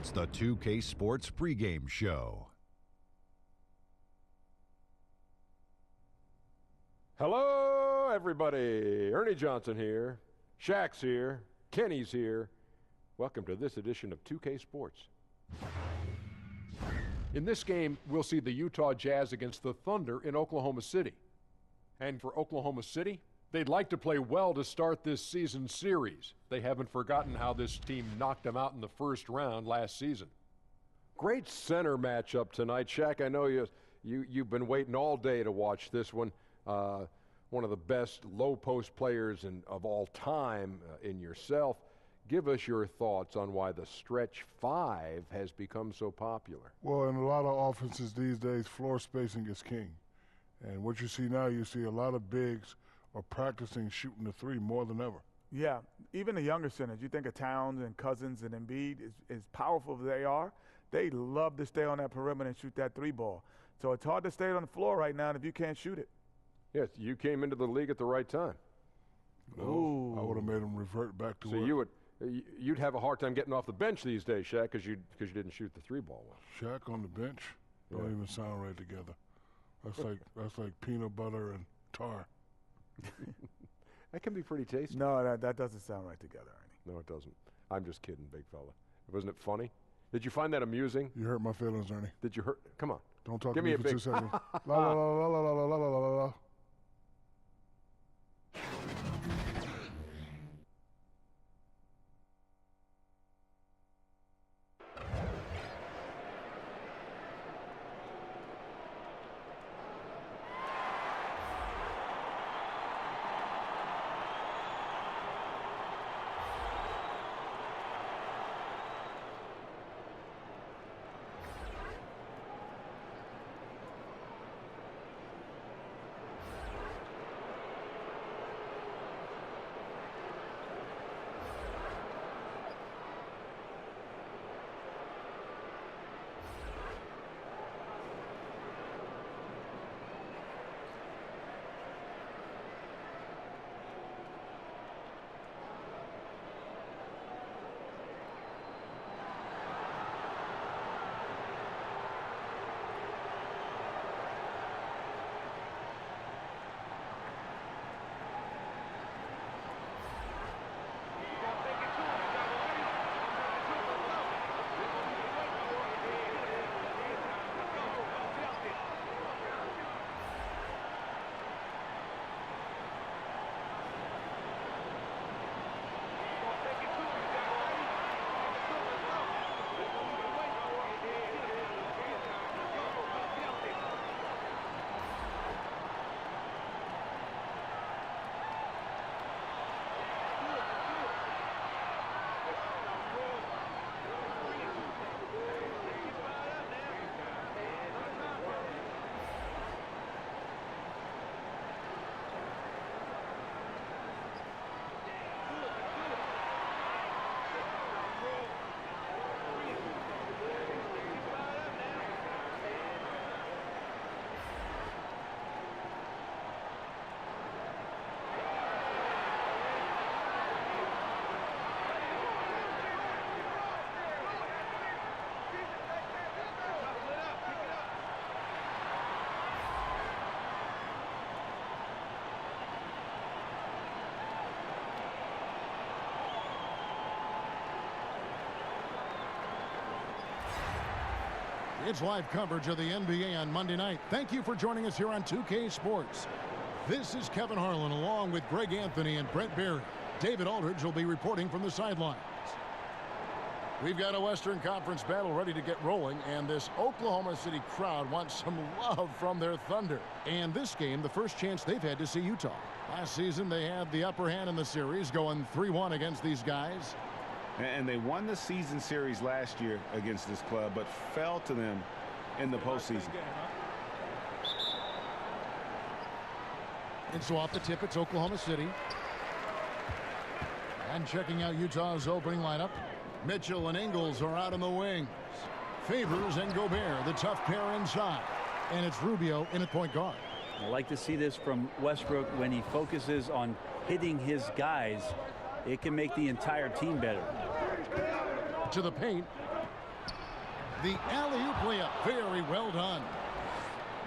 It's the 2K Sports pregame show. Hello, everybody. Ernie Johnson here. Shaq's here. Kenny's here. Welcome to this edition of 2K Sports. In this game, we'll see the Utah Jazz against the Thunder in Oklahoma City. And for Oklahoma City, they'd like to play well to start this season series. They haven't forgotten how this team knocked them out in the first round last season. Great center matchup tonight. Shaq, I know you've been waiting all day to watch this one. One of the best low-post players of all time in yourself. Give us your thoughts on why the stretch five has become so popular. Well, in a lot of offenses these days, floor spacing is king. And what you see now, you see a lot of bigs are practicing shooting the three more than ever. Yeah, even the younger centers. You think of Towns and Cousins and Embiid, as powerful as they are, they love to stay on that perimeter and shoot that three ball. So it's hard to stay on the floor right now if you can't shoot it. Yes, you came into the league at the right time. No, I would have made them revert back to So you'd have a hard time getting off the bench these days, Shaq, because you didn't shoot the three ball well. Shaq on the bench don't even sound right together. That's like peanut butter and tar. That can be pretty tasty. No, that doesn't sound right together, Ernie. No, it doesn't. I'm just kidding, big fella. Wasn't it funny? Did you find that amusing? You hurt my feelings, Ernie. Did you hurt? Come on. Don't talk Give to me me for a 2 big seconds. La la la la la la la la la la. It's live coverage of the NBA on Monday night. Thank you for joining us here on 2K Sports. This is Kevin Harlan along with Greg Anthony and Brent Berry. David Aldridge will be reporting from the sidelines. We've got a Western Conference battle ready to get rolling, and this Oklahoma City crowd wants some love from their Thunder. And this game, the first chance they've had to see Utah. Last season, they had the upper hand in the series, going 3-1 against these guys. And they won the season series last year against this club, but fell to them in the postseason. And so off the tip, it's Oklahoma City. And checking out Utah's opening lineup, Mitchell and Ingles are out on the wings. Favors and Gobert, the tough pair inside. And it's Rubio in at point guard. I like to see this from Westbrook when he focuses on hitting his guys. It can make the entire team better. To the paint. The alley-oop layup. Very well done.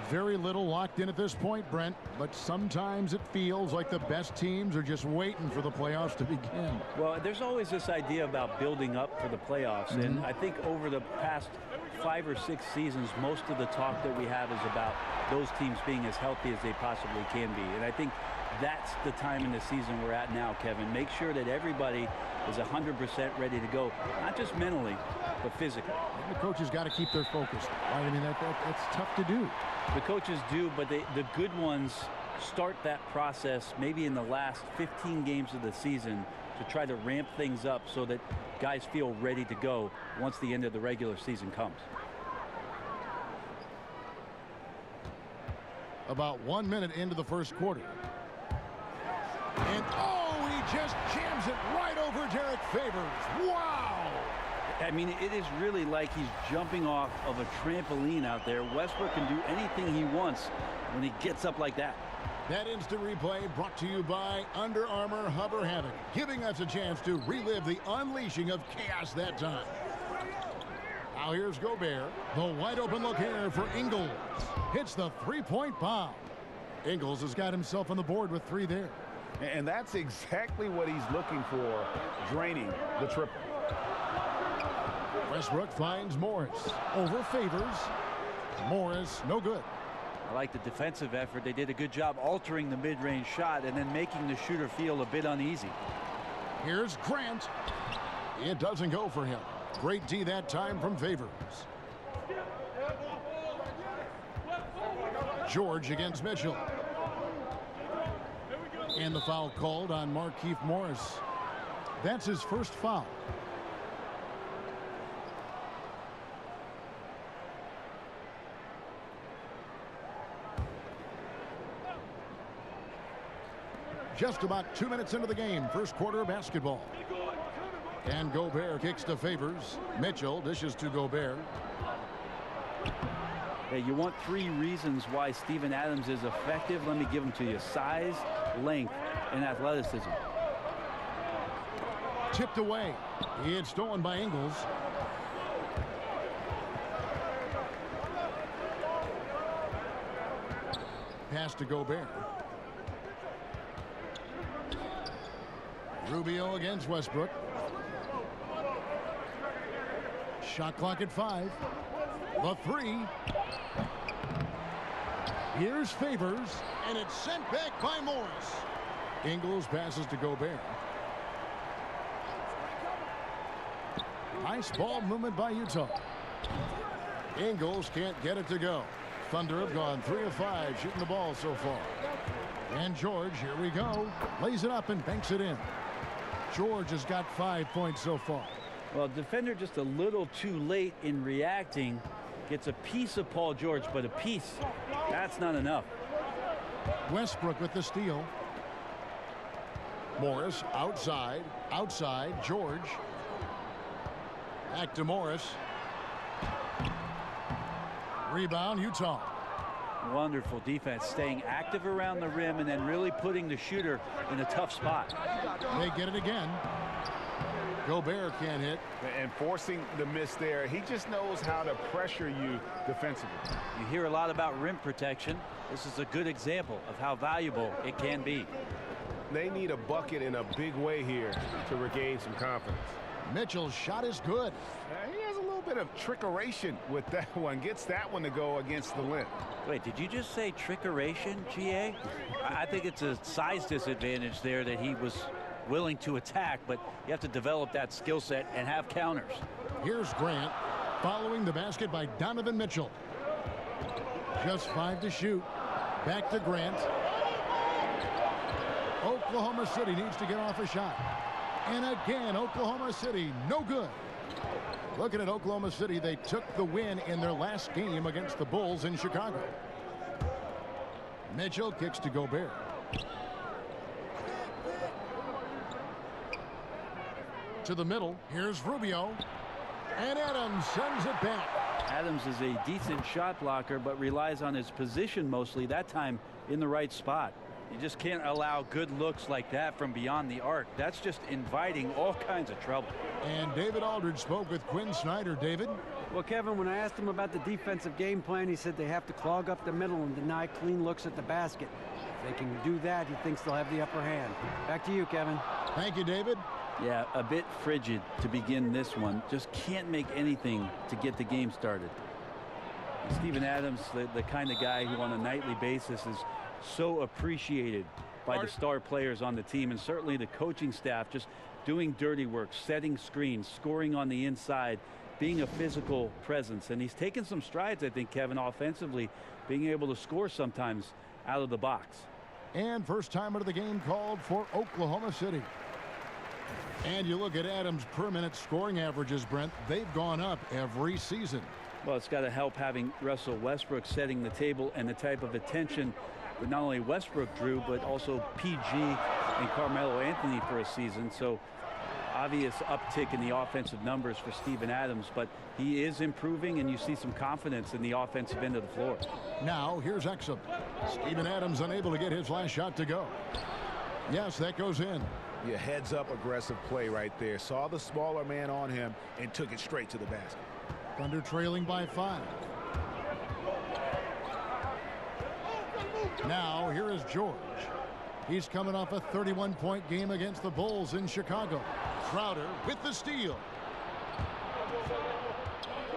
Very little locked in at this point, Brent, but sometimes it feels like the best teams are just waiting for the playoffs to begin. Well, there's always this idea about building up for the playoffs, and I think over the past 5 or 6 seasons, most of the talk that we have is about those teams being as healthy as they possibly can be. And I think that's the time in the season we're at now, Kevin. Make sure that everybody is 100% ready to go, not just mentally, but physically. And the coaches got to keep their focus. Right? I mean, that's tough to do. The coaches do, but the good ones start that process maybe in the last 15 games of the season to try to ramp things up so that guys feel ready to go once the end of the regular season comes. About 1 minute into the first quarter. And, oh, he just jams it right over Derek Favors. Wow! I mean, it is really like he's jumping off of a trampoline out there. Westbrook can do anything he wants when he gets up like that. That instant replay brought to you by Under Armour Hover Havoc, giving us a chance to relive the unleashing of chaos that time. Now here's Gobert. The wide open look here for Ingles. Hits the three-point bomb. Ingles has got himself on the board with 3 there. And that's exactly what he's looking for, draining the triple. Westbrook finds Morris. Over Favors. Morris, no good. I like the defensive effort. They did a good job altering the mid-range shot and then making the shooter feel a bit uneasy. Here's Grant. It doesn't go for him. Great D that time from Favors. George against Mitchell. And the foul called on Markieff Morris. That's his first foul. Just about 2 minutes into the game, first quarter of basketball. And Gobert kicks to Favors. Mitchell dishes to Gobert. Hey, you want 3 reasons why Steven Adams is effective? Let me give them to you. Size, length, and athleticism. Tipped away. It's stolen by Ingles. Pass to Gobert. Rubio against Westbrook. Shot clock at 5. The 3. Here's Favors, and it's sent back by Morris. Ingles passes to Gobert. Nice ball movement by Utah. Ingles can't get it to go. Thunder have gone 3 of 5 shooting the ball so far. And George, here we go, lays it up and banks it in. George has got 5 points so far. Well, defender just a little too late in reacting. Gets a piece of Paul George, but a piece, that's not enough. Westbrook with the steal. Morris outside. Outside. George. Back to Morris. Rebound, Utah. Wonderful defense, staying active around the rim and then really putting the shooter in a tough spot. They get it again. Gobert can't hit. And forcing the miss there, he just knows how to pressure you defensively. You hear a lot about rim protection. This is a good example of how valuable it can be. They need a bucket in a big way here to regain some confidence. Mitchell's shot is good. He has a little bit of trickeration with that one. Gets that one to go against the limb. Wait, did you just say trickeration, GA? I think it's a size disadvantage there that he was willing to attack, but you have to develop that skill set and have counters. Here's Grant following the basket by Donovan Mitchell. Just 5 to shoot. Back to Grant. Oklahoma City needs to get off a shot. And again, Oklahoma City, no good. Looking at Oklahoma City, they took the win in their last game against the Bulls in Chicago. Mitchell kicks to Gobert. To the middle, here's Rubio. And Adams sends it back. Adams is a decent shot blocker, but relies on his position mostly, that time in the right spot. You just can't allow good looks like that from beyond the arc. That's just inviting all kinds of trouble. And David Aldridge spoke with Quinn Snyder. David? Well, Kevin, when I asked him about the defensive game plan, he said they have to clog up the middle and deny clean looks at the basket. If they can do that, he thinks they'll have the upper hand. Back to you, Kevin. Thank you, David. Yeah, a bit frigid to begin this one. Just can't make anything to get the game started. Steven Adams, the kind of guy who on a nightly basis is so appreciated by the star players on the team, and certainly the coaching staff, just doing dirty work, setting screens, scoring on the inside, being a physical presence. And he's taken some strides, I think, Kevin, offensively, being able to score sometimes out of the box. And first timer of the game called for Oklahoma City. And you look at Adams' per minute scoring averages, Brent, they've gone up every season. Well, it's got to help having Russell Westbrook setting the table and the type of attention that not only Westbrook drew, but also PG and Carmelo Anthony for a season. So obvious uptick in the offensive numbers for Steven Adams, but he is improving, and you see some confidence in the offensive end of the floor. Now here's Exum. Steven Adams unable to get his last shot to go. Yes, that goes in. Yeah, heads up aggressive play right there. Saw the smaller man on him and took it straight to the basket. Thunder trailing by 5. Now here is George. He's coming off a 31-point game against the Bulls in Chicago. Crowder with the steal.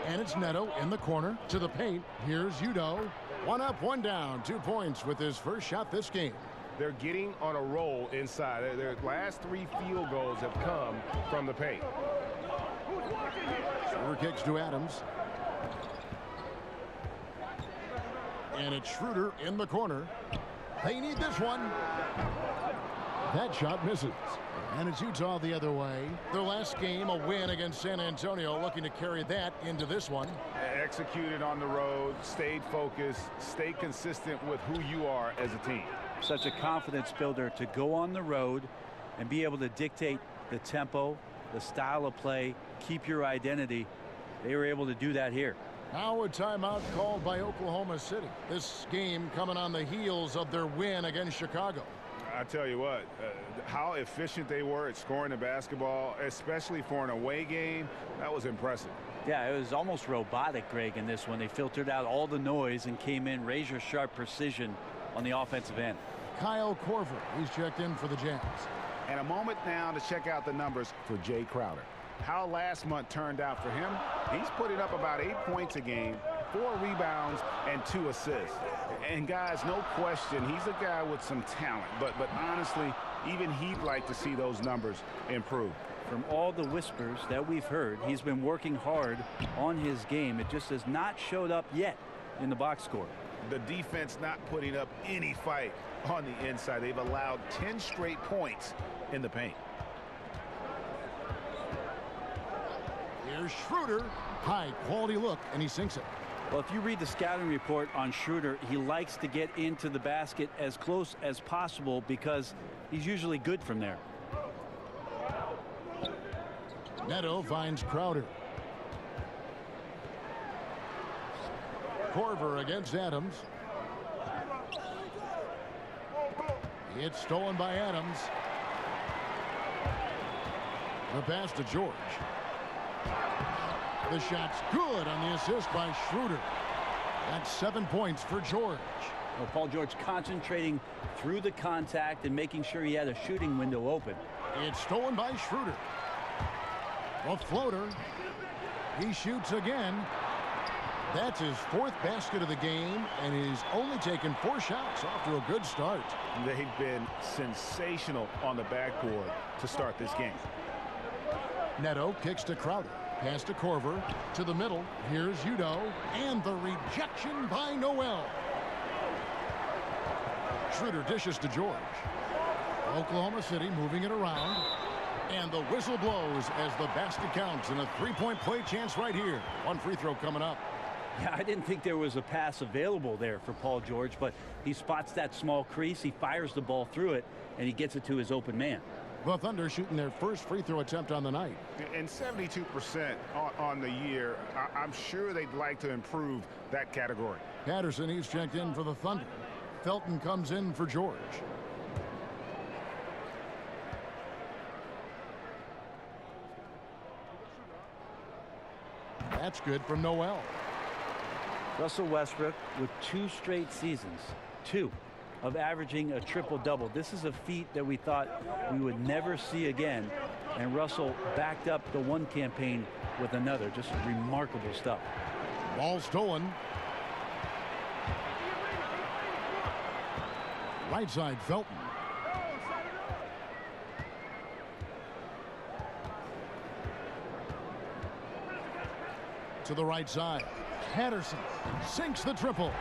And it's Neto in the corner to the paint. Here's Udo. 1 up, 1 down. 2 points with his first shot this game. They're getting on a roll inside. Their last 3 field goals have come from the paint. Schroeder kicks to Adams. And it's Schroeder in the corner. They need this one. That shot misses. And it's Utah the other way. Their last game, a win against San Antonio, looking to carry that into this one. Executed on the road, stayed focused, stayed consistent with who you are as a team. Such a confidence builder to go on the road and be able to dictate the tempo, the style of play, keep your identity. They were able to do that here. Now a timeout called by Oklahoma City. This game coming on the heels of their win against Chicago. I tell you what, how efficient they were at scoring the basketball, especially for an away game, that was impressive. Yeah, it was almost robotic, Greg, in this one. They filtered out all the noise and came in razor-sharp precision on the offensive end. Kyle Korver, he's checked in for the Jazz. And a moment now to check out the numbers for Jay Crowder. How last month turned out for him, he's putting up about 8 points a game, 4 rebounds, and 2 assists. And guys, no question, he's a guy with some talent. But honestly, even he'd like to see those numbers improve. From all the whispers that we've heard, he's been working hard on his game. It just has not showed up yet in the box score. The defense not putting up any fight on the inside. They've allowed 10 straight points in the paint. Here's Schroeder. High quality look, and he sinks it. Well, if you read the scouting report on Schroeder, he likes to get into the basket as close as possible because he's usually good from there. Neto finds Crowder. Korver against Adams. It's stolen by Adams. The pass to George. The shot's good on the assist by Schroeder. That's 7 points for George. Well, Paul George concentrating through the contact and making sure he had a shooting window open. It's stolen by Schroeder. A floater. He shoots again. That's his 4th basket of the game, and he's only taken 4 shots. Off to a good start. They've been sensational on the backboard to start this game. Neto kicks to Crowder. Pass to Korver. To the middle. Here's Udo. And the rejection by Noel. Schroeder dishes to George. Oklahoma City moving it around. And the whistle blows as the basket counts, and a 3-point play chance right here. 1 free throw coming up. Yeah, I didn't think there was a pass available there for Paul George, but he spots that small crease, he fires the ball through it, and he gets it to his open man. The Thunder shooting their first free throw attempt on the night. And 72% on the year. I'm sure they'd like to improve that category. Patterson, he's checked in for the Thunder. Felton comes in for George. That's good from Noel. Russell Westbrook with 2 straight seasons, 2, of averaging a triple-double. This is a feat that we thought we would never see again, and Russell backed up the one campaign with another. Just remarkable stuff. Ball stolen. Right side, Felton. To the right side. Patterson sinks the triple.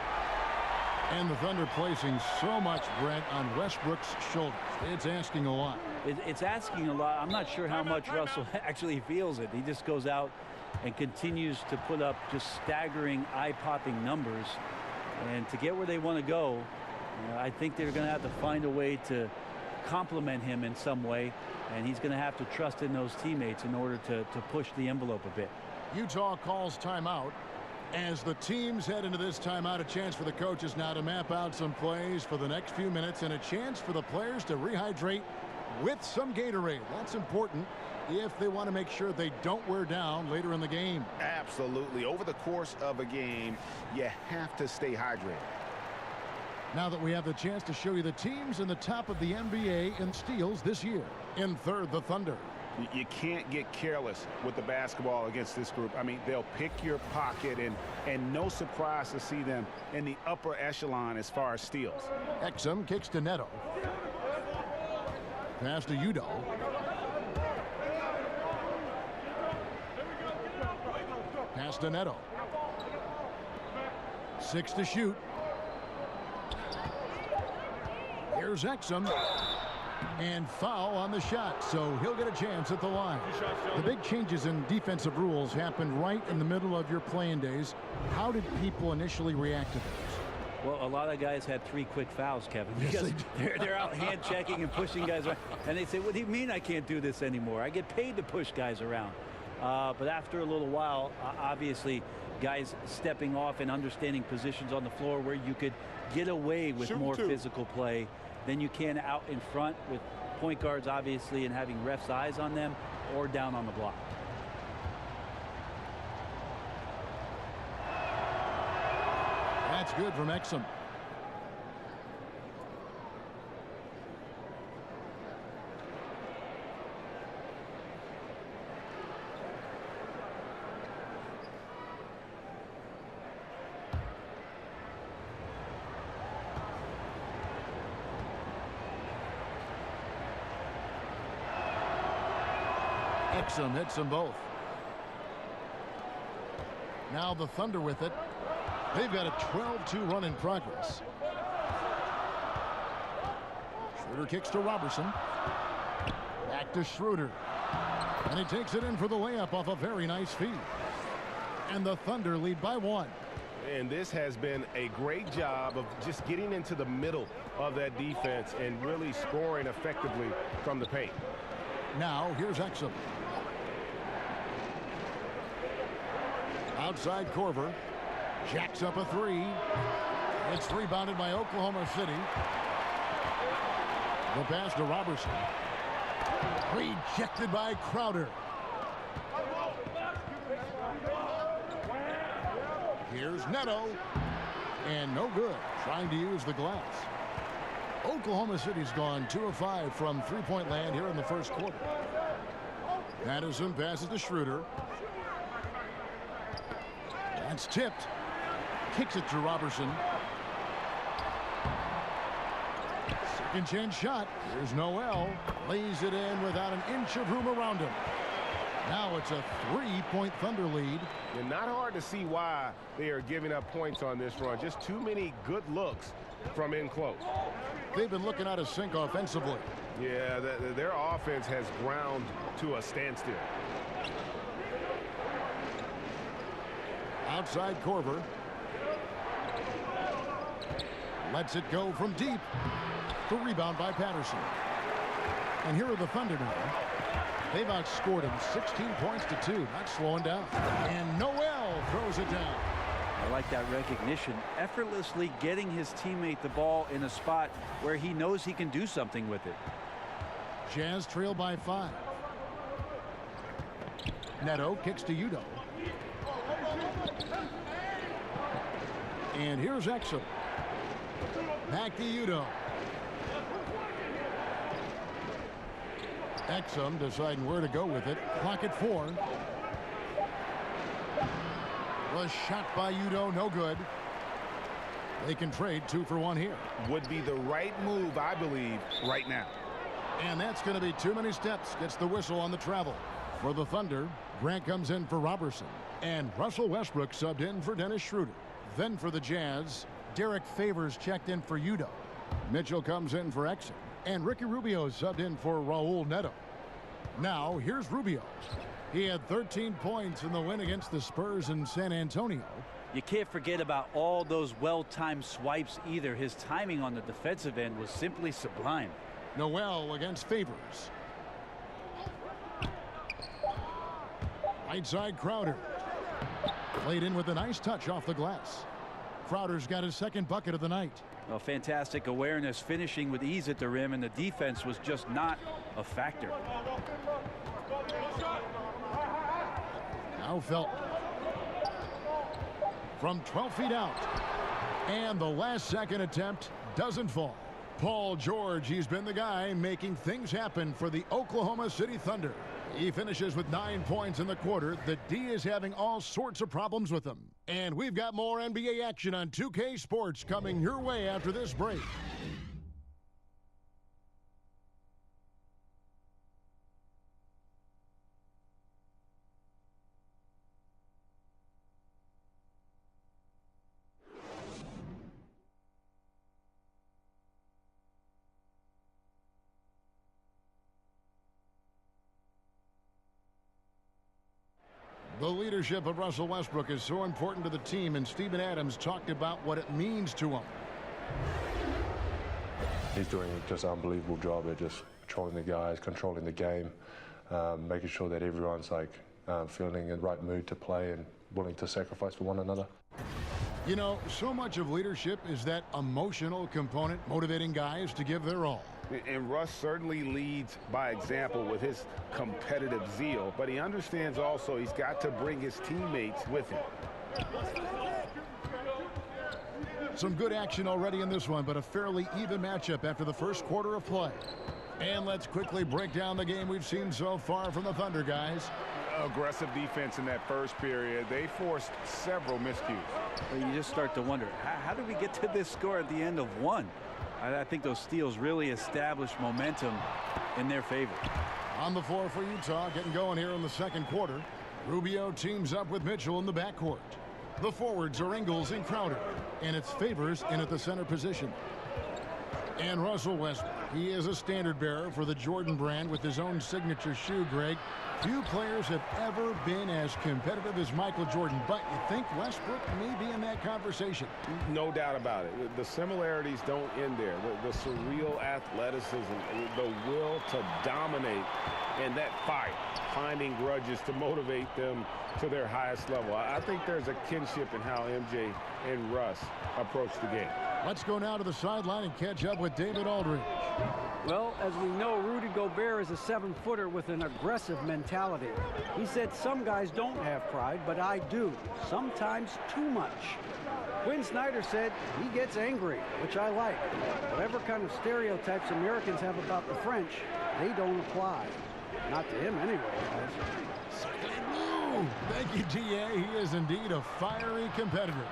And the Thunder placing so much, Brent, on Westbrook's shoulders. It's asking a lot. It's asking a lot. I'm not sure how much Russell actually feels it. He just goes out and continues to put up just staggering, eye-popping numbers. And to get where they want to go, I think they're going to have to find a way to complement him in some way. And he's going to have to trust in those teammates in order to push the envelope a bit. Utah calls timeout. As the teams head into this timeout, a chance for the coaches now to map out some plays for the next few minutes and a chance for the players to rehydrate with some Gatorade. That's important if they want to make sure they don't wear down later in the game. Absolutely. Over the course of a game, you have to stay hydrated. Now that we have the chance to show you the teams in the top of the NBA in steals this year. In third, the Thunder. You can't get careless with the basketball against this group. I mean, they'll pick your pocket, and no surprise to see them in the upper echelon as far as steals. Exum kicks to Neto. Pass to Udo. Pass to Neto. 6 to shoot. Here's Exum. And foul on the shot, so he'll get a chance at the line. The big changes in defensive rules happened right in the middle of your playing days. How did people initially react to those? Well, a lot of guys had 3 quick fouls, Kevin, because they're out hand checking and pushing guys around. And they say, what do you mean I can't do this anymore? I get paid to push guys around. But after a little while, obviously, guys stepping off and understanding positions on the floor where you could get away with more physical play than you can out in front with point guards, obviously, and having refs' eyes on them or down on the block. That's good from Exum. Exum hits them both. Now the Thunder with it. They've got a 12-2 run in progress. Schroeder kicks to Robertson. Back to Schroeder. And he takes it in for the layup off a very nice feed. And the Thunder lead by 1. And this has been a great job of just getting into the middle of that defense and really scoring effectively from the paint. Now here's Exum. Outside Korver. Jacks up a 3. It's rebounded by Oklahoma City. The pass to Robertson. Rejected by Crowder. Here's Neto. And no good. Trying to use the glass. Oklahoma City's gone 2 of 5 from three-point land here in the first quarter. Patterson passes to Schroeder. That's tipped. Kicks it to Robertson. Second chance shot. Here's Noel. Lays it in without an inch of room around him. Now it's a 3-point Thunder lead. And not hard to see why they are giving up points on this run. Just too many good looks from in close. They've been looking out of sync offensively. Yeah, their offense has ground to a standstill. Outside Korver. Lets it go from deep. The rebound by Patterson. And here are the Thunder now. They've outscored him 16 points to 2. Not slowing down. And Noel throws it down. I like that recognition. Effortlessly getting his teammate the ball in a spot where he knows he can do something with it. Jazz trail by 5. Neto kicks to Udo. And here's Exum. Back to Udo. Exum deciding where to go with it. Clock at 4. Was shot by Udo, no good. They can trade 2 for 1 here. Would be the right move, I believe, right now. And that's going to be too many steps. Gets the whistle on the travel. For the Thunder, Grant comes in for Robertson. And Russell Westbrook subbed in for Dennis Schroeder. Then for the Jazz, Derek Favors checked in for Udo. Mitchell comes in for Exum. And Ricky Rubio subbed in for Raul Neto. Now, here's Rubio. He had 13 points in the win against the Spurs in San Antonio. You can't forget about all those well-timed swipes either. His timing on the defensive end was simply sublime. Noel against Favors. Right side Crowder. Played in with a nice touch off the glass. Crowder's got his second bucket of the night. Well, fantastic awareness, finishing with ease at the rim, and the defense was just not a factor. Now Felton. From 12 feet out. And the last second attempt doesn't fall. Paul George, he's been the guy making things happen for the Oklahoma City Thunder. He finishes with 9 points in the quarter. The D is having all sorts of problems with him. And we've got more NBA action on 2K Sports coming your way after this break. The leadership of Russell Westbrook is so important to the team, and Steven Adams talked about what it means to him. He's doing just an unbelievable job at just controlling the guys, controlling the game, making sure that everyone's feeling in the right mood to play and willing to sacrifice for one another. You know, so much of leadership is that emotional component, motivating guys to give their all. And Russ certainly leads by example with his competitive zeal, but he understands also he's got to bring his teammates with him. Some good action already in this one, but a fairly even matchup after the first quarter of play. And let's quickly break down the game we've seen so far from the Thunder, guys. Aggressive defense in that first period. They forced several miscues. Well, you just start to wonder, how did we get to this score at the end of one? I think those steals really established momentum in their favor. On the floor for Utah, getting going here in the second quarter. Rubio teams up with Mitchell in the backcourt. The forwards are Ingles and Crowder, and it's Favors in at the center position. And Russell Westbrook, he is a standard bearer for the Jordan brand with his own signature shoe, Greg. Few players have ever been as competitive as Michael Jordan, but you think Westbrook may be in that conversation? No doubt about it. The similarities don't end there. The surreal athleticism, the will to dominate, and that fight, finding grudges to motivate them to their highest level. I think there's a kinship in how MJ and Russ approach the game. Let's go now to the sideline and catch up with David Aldridge. Well, as we know, Rudy Gobert is a 7-footer with an aggressive mentality. He said some guys don't have pride, but I do. Sometimes too much. Quinn Snyder said he gets angry, which I like. Whatever kind of stereotypes Americans have about the French, they don't apply. Not to him anyway, guys. Thank you, G.A. He is indeed a fiery competitor.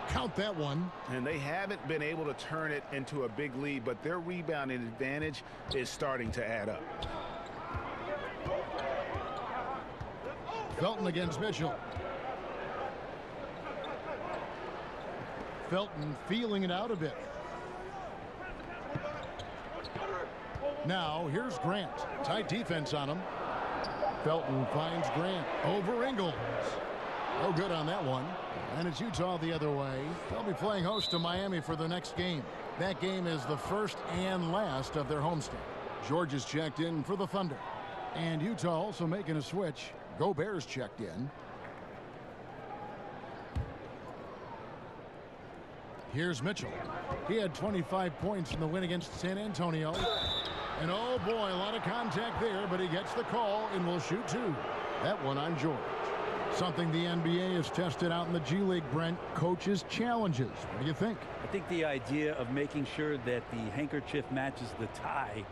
Count that one. And they haven't been able to turn it into a big lead, but their rebounding advantage is starting to add up. Felton against Mitchell. Felton feeling it out a bit. Now, here's Grant. Tight defense on him. Felton finds Grant over Ingles. No good on that one. And it's Utah the other way. They'll be playing host to Miami for the next game. That game is the first and last of their homestand. George is checked in for the Thunder. And Utah also making a switch. Gobert's checked in. Here's Mitchell. He had 25 points in the win against San Antonio. And oh boy, a lot of contact there, but he gets the call and will shoot two. That one on George. Something the NBA has tested out in the G League, Brent, coaches' challenges. What do you think? I think the idea of making sure that the handkerchief matches the tie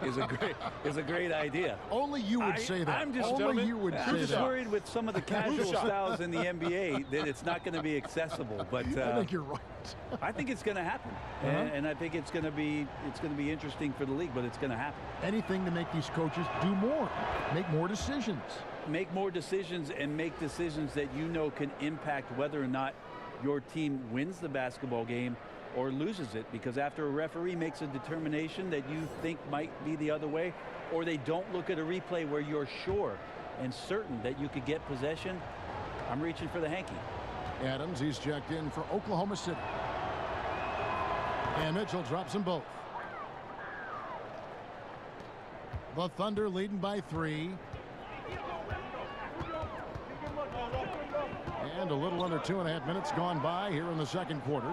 is a great idea. Only you would say that. Only you would say that. I'm just worried with some of the casual styles in the NBA that it's not going to be accessible. But I think you're right. I think it's going to happen, and I think it's going to be interesting for the league, but it's going to happen. Anything to make these coaches do more, make more decisions. Make more decisions and make decisions that you know can impact whether or not your team wins the basketball game or loses it. Because after a referee makes a determination that you think might be the other way, or they don't look at a replay where you're sure and certain that you could get possession, I'm reaching for the hanky. Adams, he's checked in for Oklahoma City. And Mitchell drops them both. The Thunder leading by 3. And a little under 2.5 minutes gone by here in the second quarter.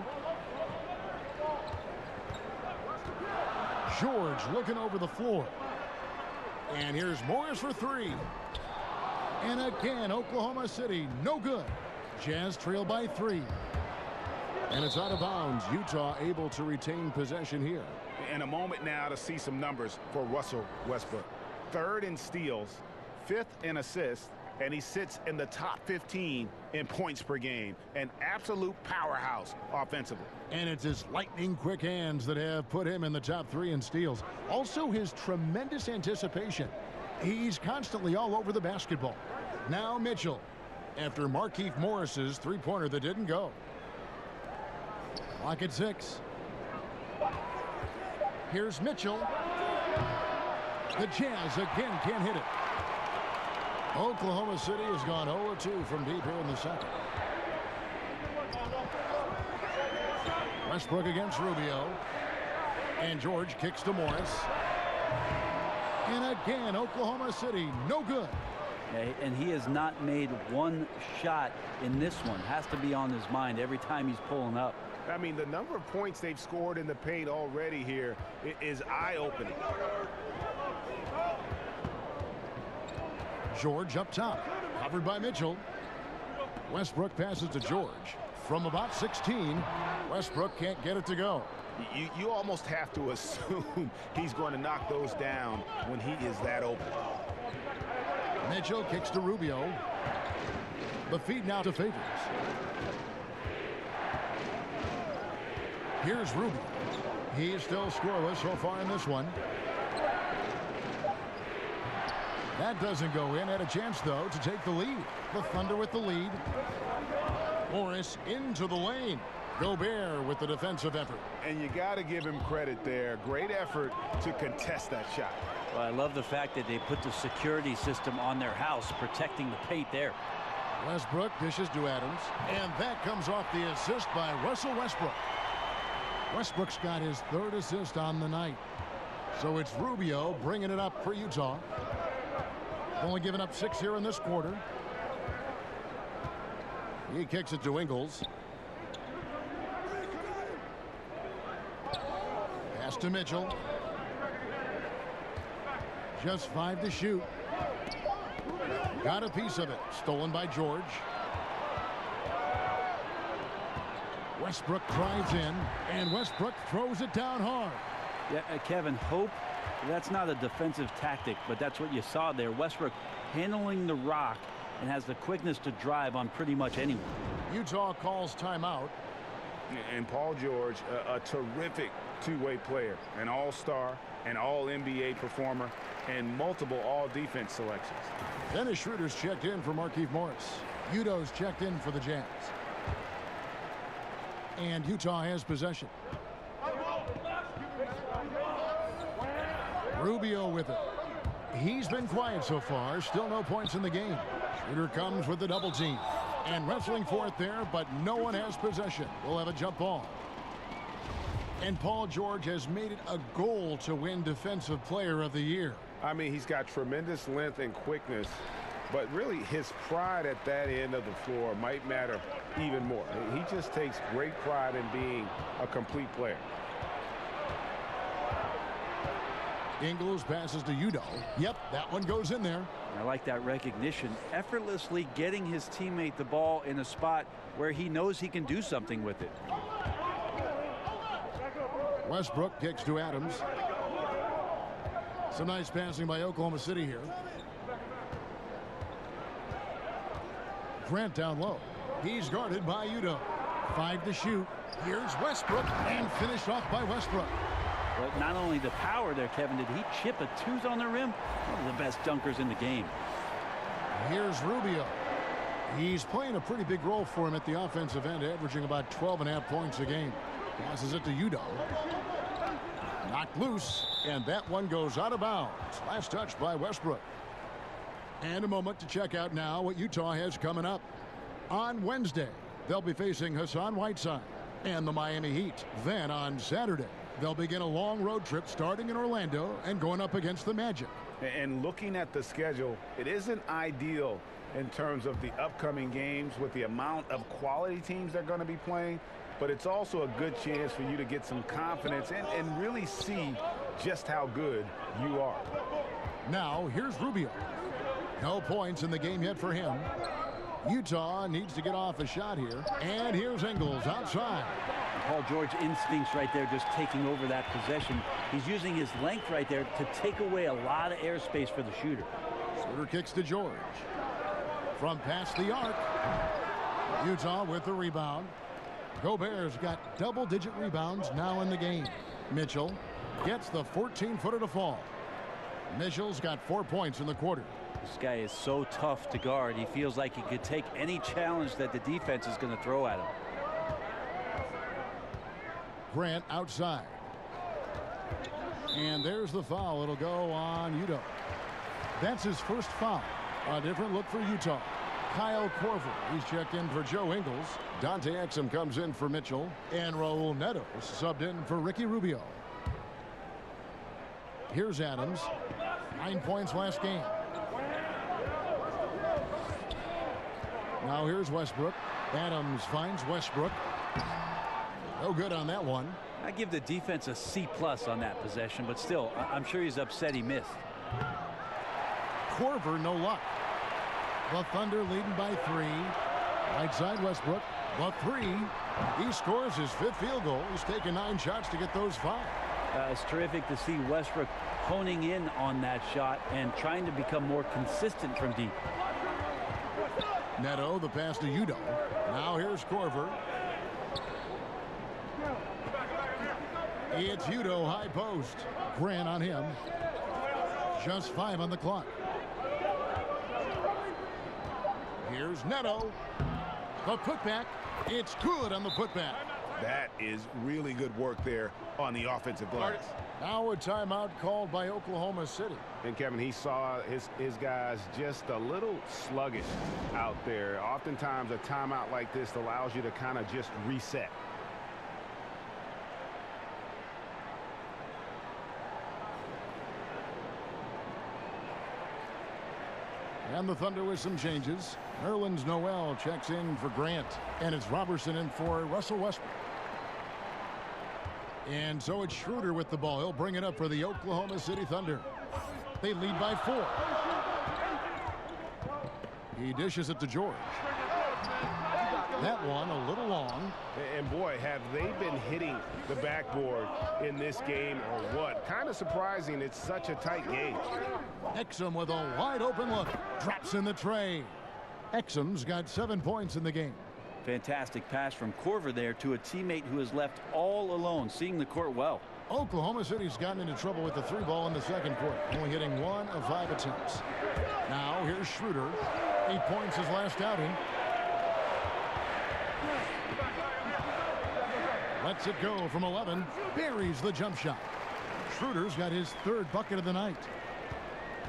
George looking over the floor. And here's Morris for 3. And again, Oklahoma City, no good. Jazz trail by 3. And it's out of bounds. Utah able to retain possession here. In a moment now to see some numbers for Russell Westbrook. 3rd in steals, 5th in assists, and he sits in the top 15 in points per game. An absolute powerhouse offensively. And it's his lightning quick hands that have put him in the top 3 in steals. Also his tremendous anticipation. He's constantly all over the basketball. Now Mitchell, after Markieff Morris's three-pointer that didn't go. Clock at 6. Here's Mitchell. The Jazz again can't hit it. Oklahoma City has gone 0-2 from deep here in the second. Westbrook against Rubio. And George kicks to Morris. And again, Oklahoma City, no good. Yeah, and he has not made one shot in this one. Has to be on his mind every time he's pulling up. I mean, the number of points they've scored in the paint already here is eye-opening. George up top, covered by Mitchell. Westbrook passes to George. From about 16, Westbrook can't get it to go. You almost have to assume he's going to knock those down when he is that open. Mitchell kicks to Rubio. The feed now to Favors. Here's Rubio. He's still scoreless so far in this one. That doesn't go in. Had a chance, though, to take the lead. The Thunder with the lead. Morris into the lane. Gobert with the defensive effort. And you got to give him credit there. Great effort to contest that shot. Well, I love the fact that they put the security system on their house, protecting the paint there. Westbrook dishes to Adams. And that comes off the assist by Russell Westbrook. Westbrook's got his 3rd assist on the night. So it's Rubio bringing it up for Utah. Only given up 6 here in this quarter. He kicks it to Ingles. Pass to Mitchell. Just 5 to shoot. Got a piece of it. Stolen by George. Westbrook drives in, and Westbrook throws it down hard. Yeah, Kevin, hope that's not a defensive tactic, but that's what you saw there. Westbrook handling the rock and has the quickness to drive on pretty much anyone. Utah calls timeout. And Paul George, a terrific two-way player, an all-star, an all-NBA performer, and multiple all-defense selections. Dennis Schroeder's checked in for Markieff Morris. Udo's checked in for the Jazz. And Utah has possession. Rubio with it. He's been quiet so far. Still no points in the game. Schroeder comes with the double team. And wrestling for it there, but no one has possession. We'll have a jump ball. And Paul George has made it a goal to win Defensive Player of the Year. I mean, he's got tremendous length and quickness, but really his pride at that end of the floor might matter even more. He just takes great pride in being a complete player. Ingles passes to Udo. Yep, that one goes in there. I like that recognition. Effortlessly getting his teammate the ball in a spot where he knows he can do something with it. Westbrook kicks to Adams. Some nice passing by Oklahoma City here. Grant down low. He's guarded by Udo. 5 to shoot. Here's Westbrook, and finished off by Westbrook. But not only the power there, Kevin, did he chip a tooth on the rim? One of the best dunkers in the game. Here's Rubio. He's playing a pretty big role for him at the offensive end, averaging about 12.5 points a game. Passes it to Udo. Knocked loose, and that one goes out of bounds. Last touch by Westbrook. And a moment to check out now what Utah has coming up. On Wednesday, they'll be facing Hassan Whiteside and the Miami Heat. Then on Saturday, they'll begin a long road trip starting in Orlando and going up against the Magic. And looking at the schedule, it isn't ideal in terms of the upcoming games with the amount of quality teams they're going to be playing, but it's also a good chance for you to get some confidence and really see just how good you are. Now, here's Rubio. No points in the game yet for him. Utah needs to get off a shot here. And here's Ingles outside. Paul George instincts right there, just taking over that possession. He's using his length right there to take away a lot of airspace for the shooter. Shooter kicks to George. From past the arc. Utah with the rebound. Gobert's got double-digit rebounds now in the game. Mitchell gets the 14-footer to fall. Mitchell's got 4 points in the quarter. This guy is so tough to guard. He feels like he could take any challenge that the defense is going to throw at him. Grant outside. And there's the foul. It'll go on Udo. That's his first foul. A different look for Utah. Kyle Korver, he's checked in for Joe Ingles. Dante Exum comes in for Mitchell. And Raul Neto subbed in for Ricky Rubio. Here's Adams. 9 points last game. Now here's Westbrook. Adams finds Westbrook. No good on that one. I give the defense a C+ on that possession, but still, I'm sure he's upset he missed. Korver, no luck. The Thunder leading by 3. Right side Westbrook. The 3. He scores his 5th field goal. He's taken 9 shots to get those 5. It's terrific to see Westbrook honing in on that shot and trying to become more consistent from deep. Neto, the pass to Udo. Now here's Korver. It's Udo, high post. Grant on him. Just 5 on the clock. Here's Neto. The putback. It's good on the putback. That is really good work there on the offensive glass. Now a timeout called by Oklahoma City. And Kevin, he saw his guys just a little sluggish out there. Oftentimes a timeout like this allows you to kind of just reset. And the Thunder with some changes. Nerlens Noel checks in for Grant. And it's Robertson in for Russell Westbrook. And so it's Schroeder with the ball. He'll bring it up for the Oklahoma City Thunder. They lead by 4. He dishes it to George. That one a little long. And boy, have they been hitting the backboard in this game or what? Kind of surprising. It's such a tight game. Exum with a wide open look. Drops in the tray. Exum's got 7 points in the game. Fantastic pass from Korver there to a teammate who is left all alone, seeing the court well. Oklahoma City's gotten into trouble with the 3 ball in the second quarter, only hitting 1 of 5 attempts. Now here's Schroeder. 8 points his last outing. Lets it go from 11. Buries the jump shot. Schroeder's got his 3rd bucket of the night.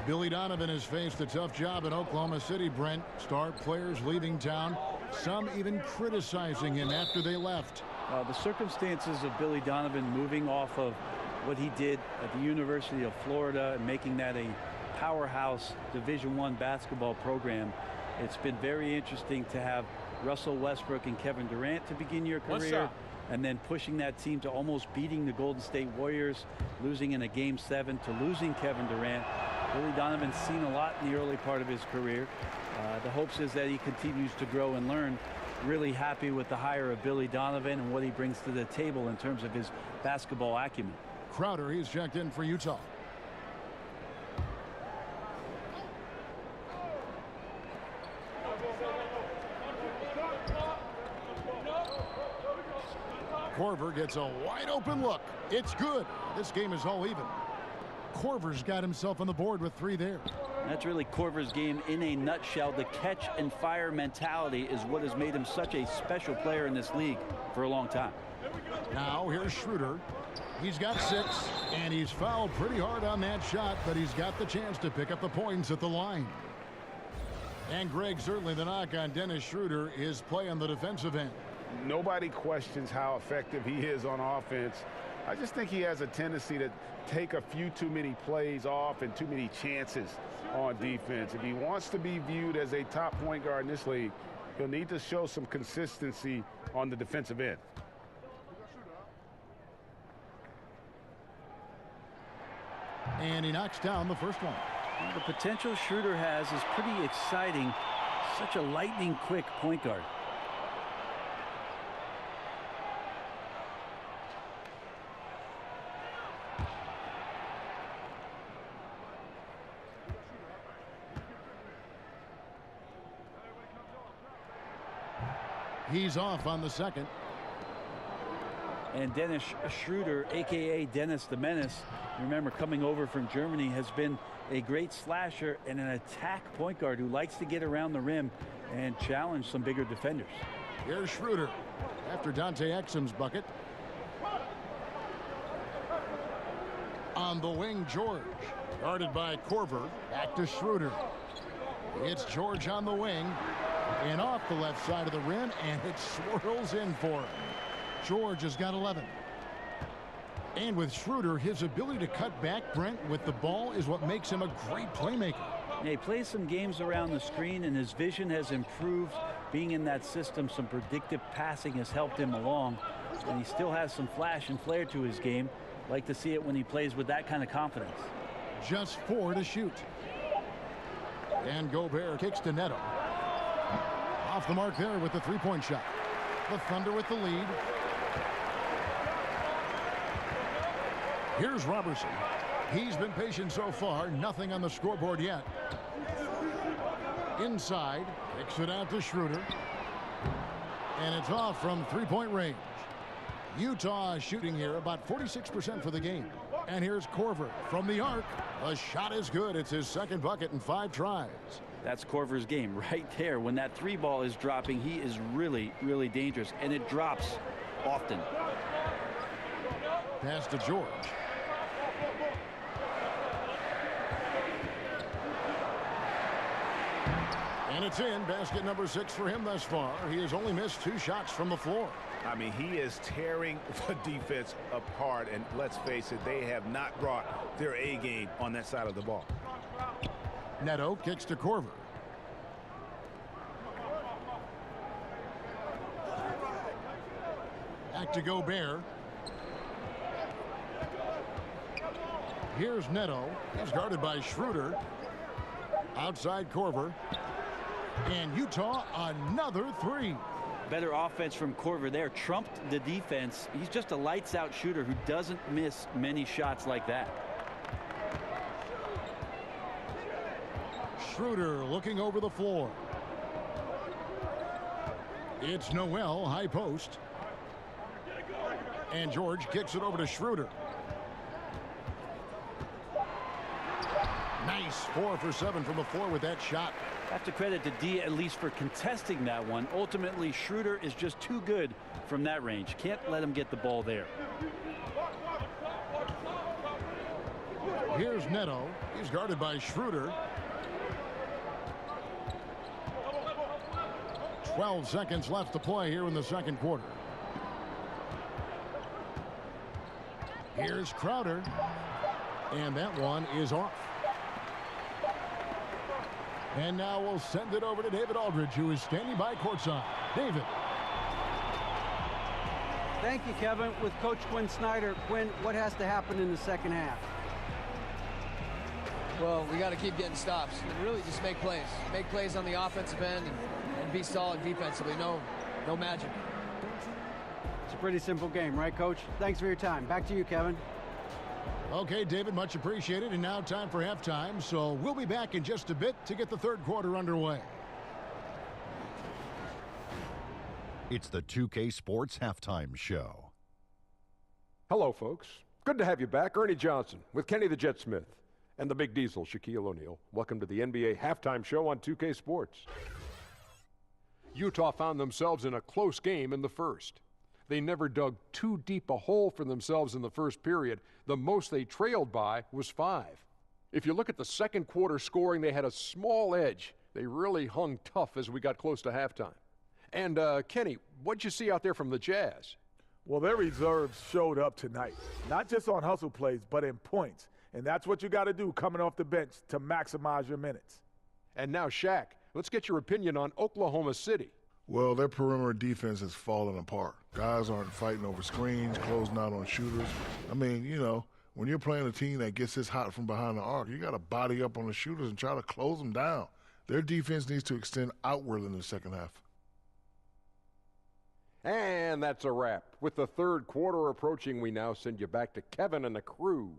Billy Donovan has faced a tough job in Oklahoma City, Brent. Star players leaving town. Some even criticizing him after they left. The circumstances of Billy Donovan moving off of what he did at the University of Florida and making that a powerhouse Division I basketball program. It's been very interesting to have Russell Westbrook and Kevin Durant to begin your career. and then pushing that team to almost beating the Golden State Warriors, losing in a Game 7, to losing Kevin Durant. Billy Donovan's seen a lot in the early part of his career. The hopes is that he continues to grow and learn. Really happy with the hire of Billy Donovan and what he brings to the table in terms of his basketball acumen. Crowder, he's checked in for Utah. Korver gets a wide open look. It's good. This game is all even. Korver's got himself on the board with 3 there. That's really Korver's game in a nutshell. The catch and fire mentality is what has made him such a special player in this league for a long time. Now here's Schroeder. He's got 6, and he's fouled pretty hard on that shot, but he's got the chance to pick up the points at the line. And Greg, certainly the knock on Dennis Schroeder is play on the defensive end. Nobody questions how effective he is on offense. I just think he has a tendency to take a few too many plays off and too many chances on defense. If he wants to be viewed as a top point guard in this league, he'll need to show some consistency on the defensive end. And he knocks down the first one. Well, the potential Schroeder has is pretty exciting. Such a lightning quick point guard. He's off on the second. And Dennis Schroeder, a.k.a. Dennis the Menace, remember, coming over from Germany, has been a great slasher and an attack point guard who likes to get around the rim and challenge some bigger defenders. Here's Schroeder after Dante Exum's bucket. On the wing, George. Guarded by Korver. Back to Schroeder. It's George on the wing. And off the left side of the rim, and it swirls in for him. George has got 11. And with Schroeder, his ability to cut back, Brent, with the ball is what makes him a great playmaker. He plays some games around the screen, and his vision has improved. Being in that system, some predictive passing has helped him along. And he still has some flash and flair to his game. Like to see it when he plays with that kind of confidence. Just 4 to shoot. And Gobert kicks to Neto. Off the mark there with the 3-point shot. The Thunder with the lead. Here's Robertson. He's been patient so far. Nothing on the scoreboard yet. Inside. Kicks it out to Schroeder. And it's off from 3-point range. Utah shooting here about 46% for the game. And here's Korver from the arc. The shot is good. It's his second bucket in 5 tries. That's Korver's game right there. When that 3 ball is dropping, he is really, really dangerous. And it drops often. Pass to George. And it's in. Basket number 6 for him thus far. He has only missed 2 shots from the floor. I mean, he is tearing the defense apart. And let's face it, they have not brought their A game on that side of the ball. Neto kicks to Korver. Back to Gobert. Here's Neto. He's guarded by Schroeder. Outside Korver. And Utah another 3. Better offense from Korver there. Trumped the defense. He's just a lights out shooter who doesn't miss many shots like that. Schroeder looking over the floor. It's Noel, high post. And George kicks it over to Schroeder. Nice 4 for 7 from the floor with that shot. Have to credit to D at least for contesting that one. Ultimately, Schroeder is just too good from that range. Can't let him get the ball there. Here's Neto. He's guarded by Schroeder. 12 seconds left to play here in the second quarter. Here's Crowder. And that one is off. And now we'll send it over to David Aldridge, who is standing by courtside. David. Thank you, Kevin. With Coach Quinn Snyder, Quinn, what has to happen in the second half? Well, we got to keep getting stops and really just make plays. Make plays on the offensive end and be solid defensively. No magic. It's a pretty simple game, right, Coach? Thanks for your time. Back to you, Kevin. Okay, David, much appreciated. And now time for halftime. So we'll be back in just a bit to get the third quarter underway. It's the 2K Sports Halftime Show. Hello, folks. Good to have you back. Ernie Johnson with Kenny the Jet Smith and the Big Diesel, Shaquille O'Neal. Welcome to the NBA Halftime Show on 2K Sports. Utah found themselves in a close game in the first. They never dug too deep a hole for themselves in the first period. The most they trailed by was 5. If you look at the second quarter scoring, they had a small edge. They really hung tough as we got close to halftime. And, Kenny, what'd you see out there from the Jazz? Well, their reserves showed up tonight, not just on hustle plays, but in points. And that's what you got to do coming off the bench to maximize your minutes. And now, Shaq, let's get your opinion on Oklahoma City. Well, their perimeter defense has fallen apart. Guys aren't fighting over screens, closing out on shooters. I mean, you know, when you're playing a team that gets this hot from behind the arc, you got to body up on the shooters and try to close them down. Their defense needs to extend outward in the second half. And that's a wrap. With the third quarter approaching, we now send you back to Kevin and the crew.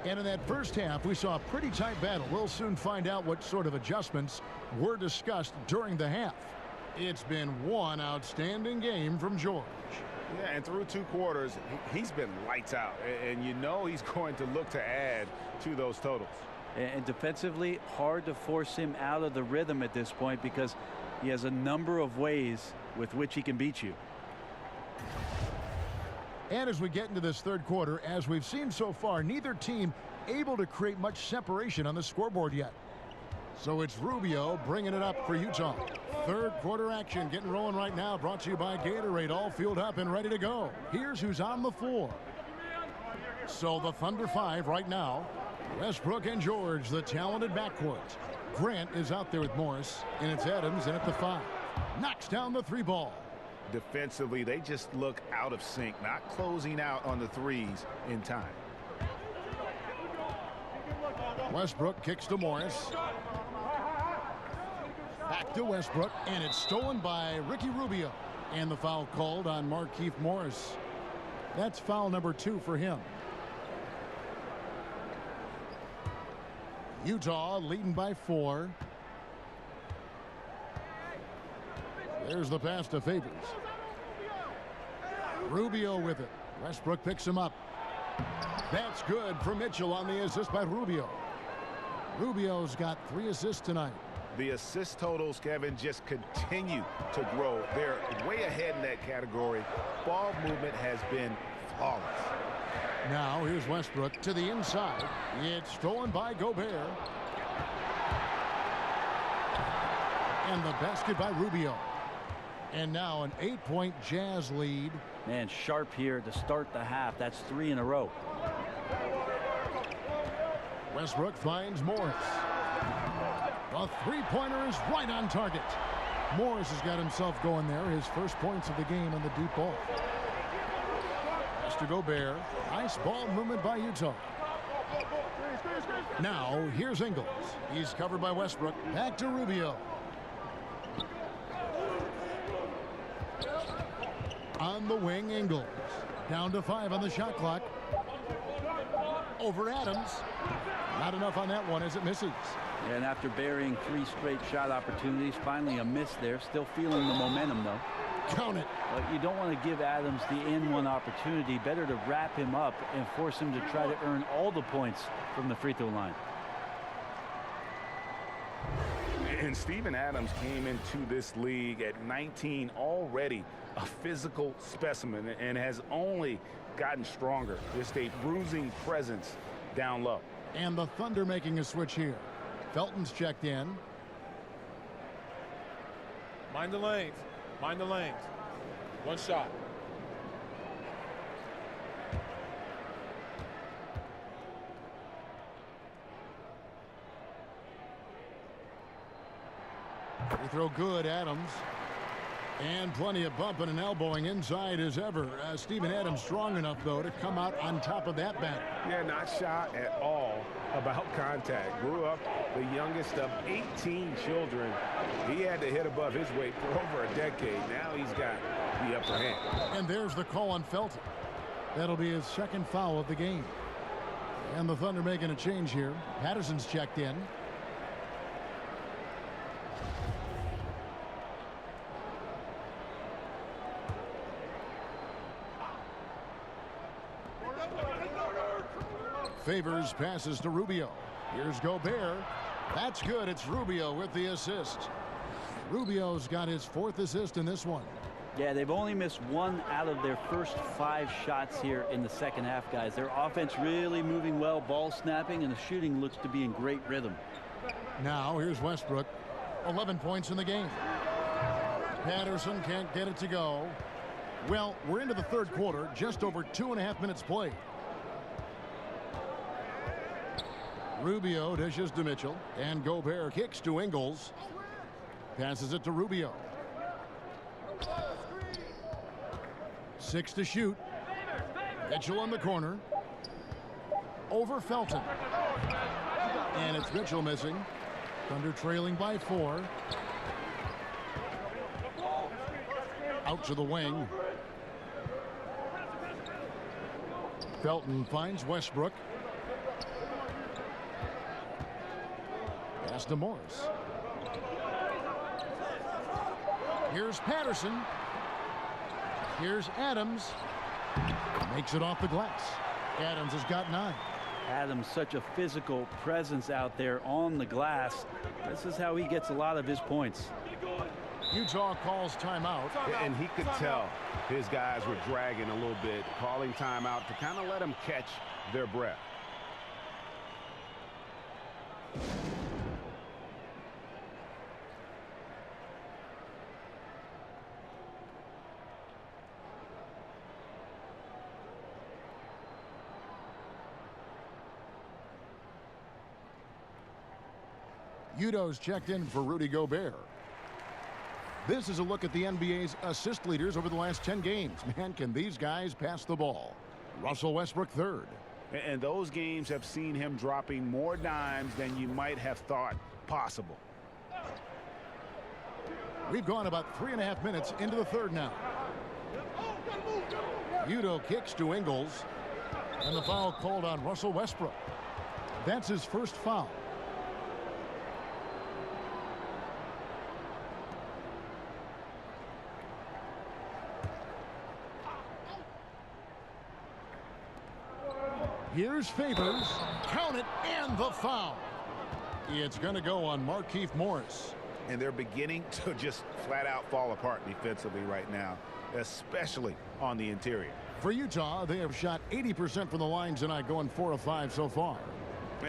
And in that first half, we saw a pretty tight battle. We'll soon find out what sort of adjustments were discussed during the half. It's been one outstanding game from George. Yeah, and through 2 quarters, he's been lights out. And you know he's going to look to add to those totals. And defensively, hard to force him out of the rhythm at this point because he has a number of ways with which he can beat you. And as we get into this third quarter, as we've seen so far, neither team able to create much separation on the scoreboard yet. So it's Rubio bringing it up for Utah. Third quarter action getting rolling right now, brought to you by Gatorade, all fueled up and ready to go. Here's who's on the floor. So the Thunder 5 right now. Westbrook and George, the talented backcourt. Grant is out there with Morris, and it's Adams in at the 5. Knocks down the 3 ball. Defensively, they just look out of sync, not closing out on the threes in time. Westbrook kicks to Morris. Back to Westbrook, and it's stolen by Ricky Rubio. And the foul called on Markieff Morris. That's foul number 2 for him. Utah leading by 4. There's the pass to Favors. Rubio with it. Westbrook picks him up. That's good for Mitchell on the assist by Rubio. Rubio's got 3 assists tonight. The assist totals, Kevin, just continue to grow. They're way ahead in that category. Ball movement has been flawless. Now here's Westbrook to the inside. It's stolen by Gobert. And the basket by Rubio. And now an 8-point Jazz lead. Man, sharp here to start the half. That's 3 in a row. Westbrook finds Morris. The 3-pointer is right on target. Morris has got himself going there. His first points of the game on the deep ball. Pass to Gobert. Nice ball movement by Utah. Now here's Ingles. He's covered by Westbrook. Back to Rubio. On the wing, Ingles. Down to 5 on the shot clock. Over Adams. Not enough on that one as it misses. And after burying 3 straight shot opportunities, finally a miss there. Still feeling the momentum, though. Count it. But you don't want to give Adams the N1 opportunity. Better to wrap him up and force him to try to earn all the points from the free throw line. And Steven Adams came into this league at 19, already a physical specimen, and has only gotten stronger. Just a bruising presence down low. And the Thunder making a switch here. Felton's checked in. Mind the lanes. Mind the lanes. One shot. They throw good, Adams. And plenty of bumping and elbowing inside as ever. Steven Adams strong enough, though, to come out on top of that batter. Yeah, not shy at all about contact. Grew up the youngest of 18 children. He had to hit above his weight for over a decade. Now he's got the upper hand. And there's the call on Felton. That'll be his second foul of the game. And the Thunder making a change here. Patterson's checked in. Favors passes to Rubio. Here's Gobert. That's good. It's Rubio with the assist. Rubio's got his 4th assist in this one. Yeah, they've only missed 1 out of their first 5 shots here in the second half, guys. Their offense really moving well, ball snapping, and the shooting looks to be in great rhythm. Now here's Westbrook. 11 points in the game. Patterson can't get it to go. Well, we're into the third quarter, just over 2.5 minutes played. Rubio dishes to Mitchell, and Gobert kicks to Ingles. Passes it to Rubio. 6 to shoot. Mitchell in the corner. Over Felton. And it's Mitchell missing. Thunder trailing by 4. Out to the wing. Felton finds Westbrook. Pass to Morris. Here's Patterson. Here's Adams. Makes it off the glass. Adams has got 9. Adams, such a physical presence out there on the glass. This is how he gets a lot of his points. Utah calls timeout. And he could tell his guys were dragging a little bit, calling timeout to kind of let them catch their breath. Udo's checked in for Rudy Gobert. This is a look at the NBA's assist leaders over the last 10 games. Man, can these guys pass the ball? Russell Westbrook 3rd. And those games have seen him dropping more dimes than you might have thought possible. We've gone about 3.5 minutes into the third now. Udo kicks to Ingles. And the foul called on Russell Westbrook. That's his first foul. Here's Favors. Count it, and the foul. It's going to go on Markieff Morris. And they're beginning to just flat out fall apart defensively right now, especially on the interior. For Utah, they have shot 80% from the line tonight, going 4 of 5 so far.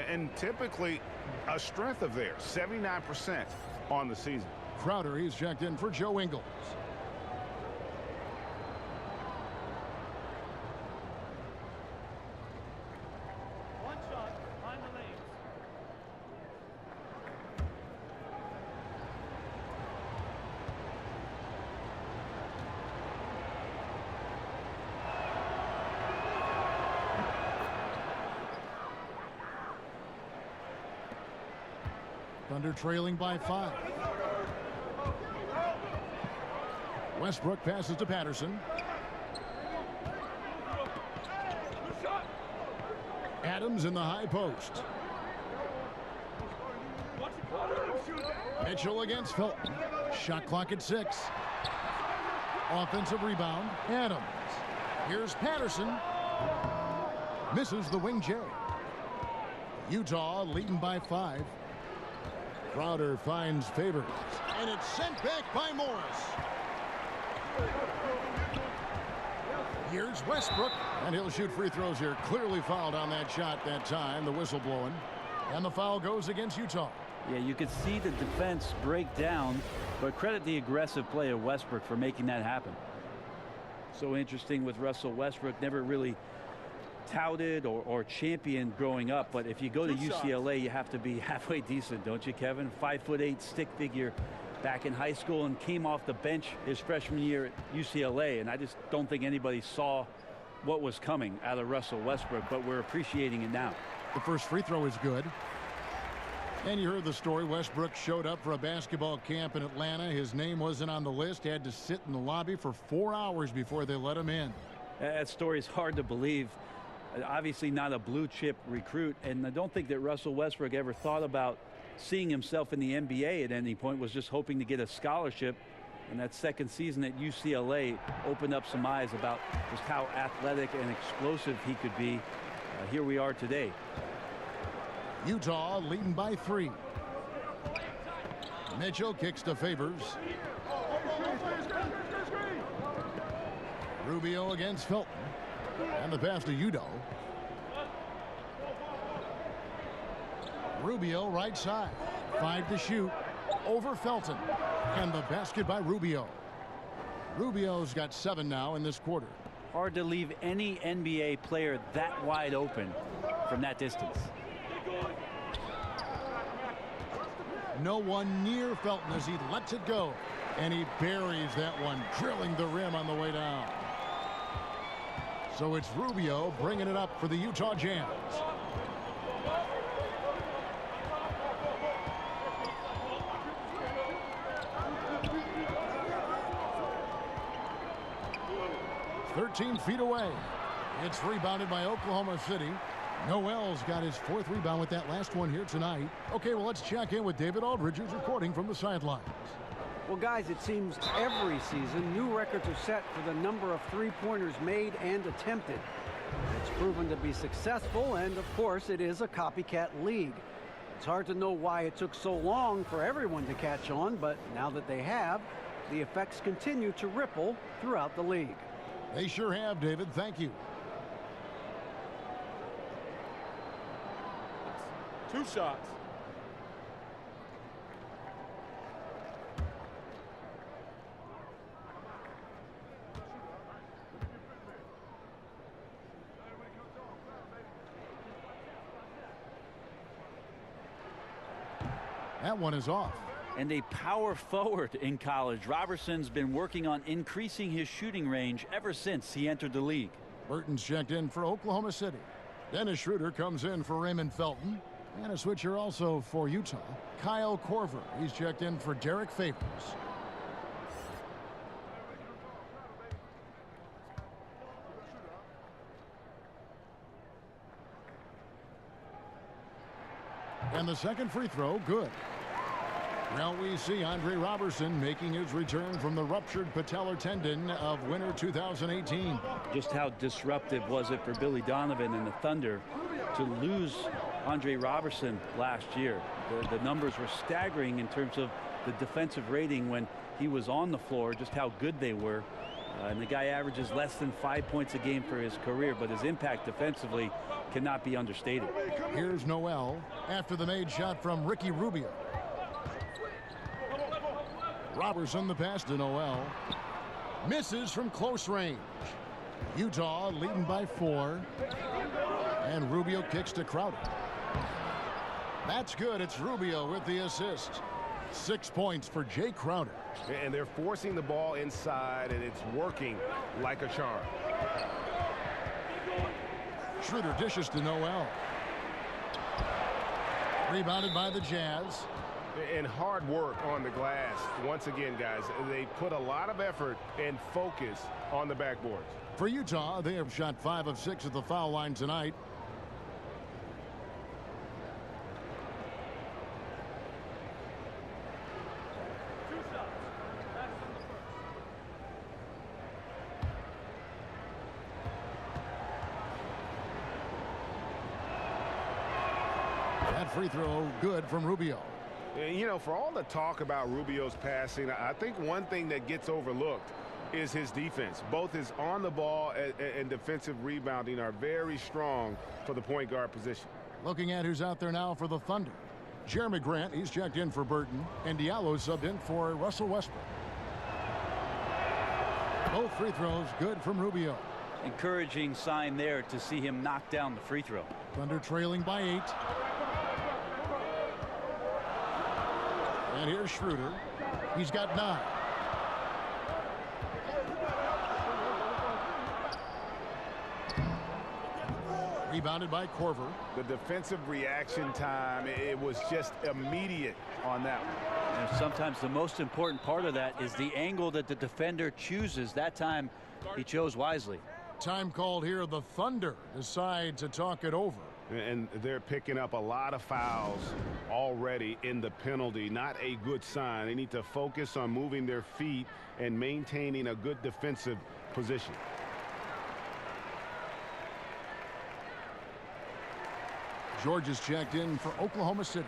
And typically a strength of theirs, 79% on the season. Crowder, he's checked in for Joe Ingles. Thunder trailing by 5. Westbrook passes to Patterson. Adams in the high post. Mitchell against Felton. Shot clock at 6. Offensive rebound. Adams. Here's Patterson. Misses the wing J. Utah leading by 5. Crowder finds Favors, and it's sent back by Morris. Here's Westbrook, and he'll shoot free throws here. Clearly fouled on that shot that time, the whistle blowing. And the foul goes against Utah. Yeah, you could see the defense break down, but credit the aggressive play of Westbrook for making that happen. So interesting with Russell Westbrook, never really touted or championed growing up, but if you go to UCLA, you have to be halfway decent, don't you, Kevin? 5'8" stick figure back in high school and came off the bench his freshman year at UCLA. And I just don't think anybody saw what was coming out of Russell Westbrook, but we're appreciating it now. The first free throw is good. And you heard the story. Westbrook showed up for a basketball camp in Atlanta. His name wasn't on the list. Had to sit in the lobby for 4 hours before they let him in. That story is hard to believe. Obviously not a blue chip recruit, and I don't think that Russell Westbrook ever thought about seeing himself in the NBA at any point. Was just hoping to get a scholarship, and that second season at UCLA opened up some eyes about just how athletic and explosive he could be. Here we are today. Utah leading by 3. Mitchell kicks to Favors. Rubio against Felton. And the pass to Udo. Rubio right side. 5 to shoot. Over Felton. And the basket by Rubio. Rubio's got 7 now in this quarter. Hard to leave any NBA player that wide open from that distance. No one near Felton as he lets it go. And he buries that one, drilling the rim on the way down. So it's Rubio bringing it up for the Utah Jazz. "13 feet away." It's rebounded by Oklahoma City. Noel's got his 4th rebound with that last one here tonight. Okay, well, let's check in with David Aldridge, who's reporting from the sidelines. Well, guys, it seems every season new records are set for the number of three-pointers made and attempted. It's proven to be successful, and of course it is a copycat league. It's hard to know why it took so long for everyone to catch on, but now that they have, the effects continue to ripple throughout the league. They sure have, David. Thank you. 2 shots. That one is off. And a power forward in college. Roberson's been working on increasing his shooting range ever since he entered the league. Burton's checked in for Oklahoma City. Dennis Schroeder comes in for Raymond Felton. And a switcher also for Utah. Kyle Korver. He's checked in for Derek Favors. And the second free throw, good. Now we see Andre Roberson making his return from the ruptured patellar tendon of winter 2018. Just how disruptive was it for Billy Donovan and the Thunder to lose Andre Roberson last year? The numbers were staggering in terms of the defensive rating when he was on the floor, just how good they were. And the guy averages less than 5 points a game for his career, but his impact defensively cannot be understated. Here's Noel after the made shot from Ricky Rubio. Robertson the pass to Noel. Misses from close range. Utah leading by 4. And Rubio kicks to Crowder. That's good. It's Rubio with the assist. 6 points for Jay Crowder. And they're forcing the ball inside, and it's working like a charm. Schroeder dishes to Noel. Rebounded by the Jazz. And hard work on the glass. Once again, guys, they put a lot of effort and focus on the backboards. For Utah, they have shot 5 of 6 at the foul line tonight. That free throw good from Rubio. You know, for all the talk about Rubio's passing, I think one thing that gets overlooked is his defense. Both his on the ball and defensive rebounding are very strong for the point guard position. Looking at who's out there now for the Thunder. Jeremy Grant, he's checked in for Burton, and Diallo subbed in for Russell Westbrook. Both free throws good from Rubio. Encouraging sign there to see him knock down the free throw. Thunder trailing by 8. And here's Schroeder. He's got 9. Rebounded by Corver. The defensive reaction time, it was just immediate on that one. And sometimes the most important part of that is the angle that the defender chooses. That time he chose wisely. Time called here. The Thunder decide to talk it over. And they're picking up a lot of fouls already in the penalty. Not a good sign. They need to focus on moving their feet and maintaining a good defensive position. George is checked in for Oklahoma City.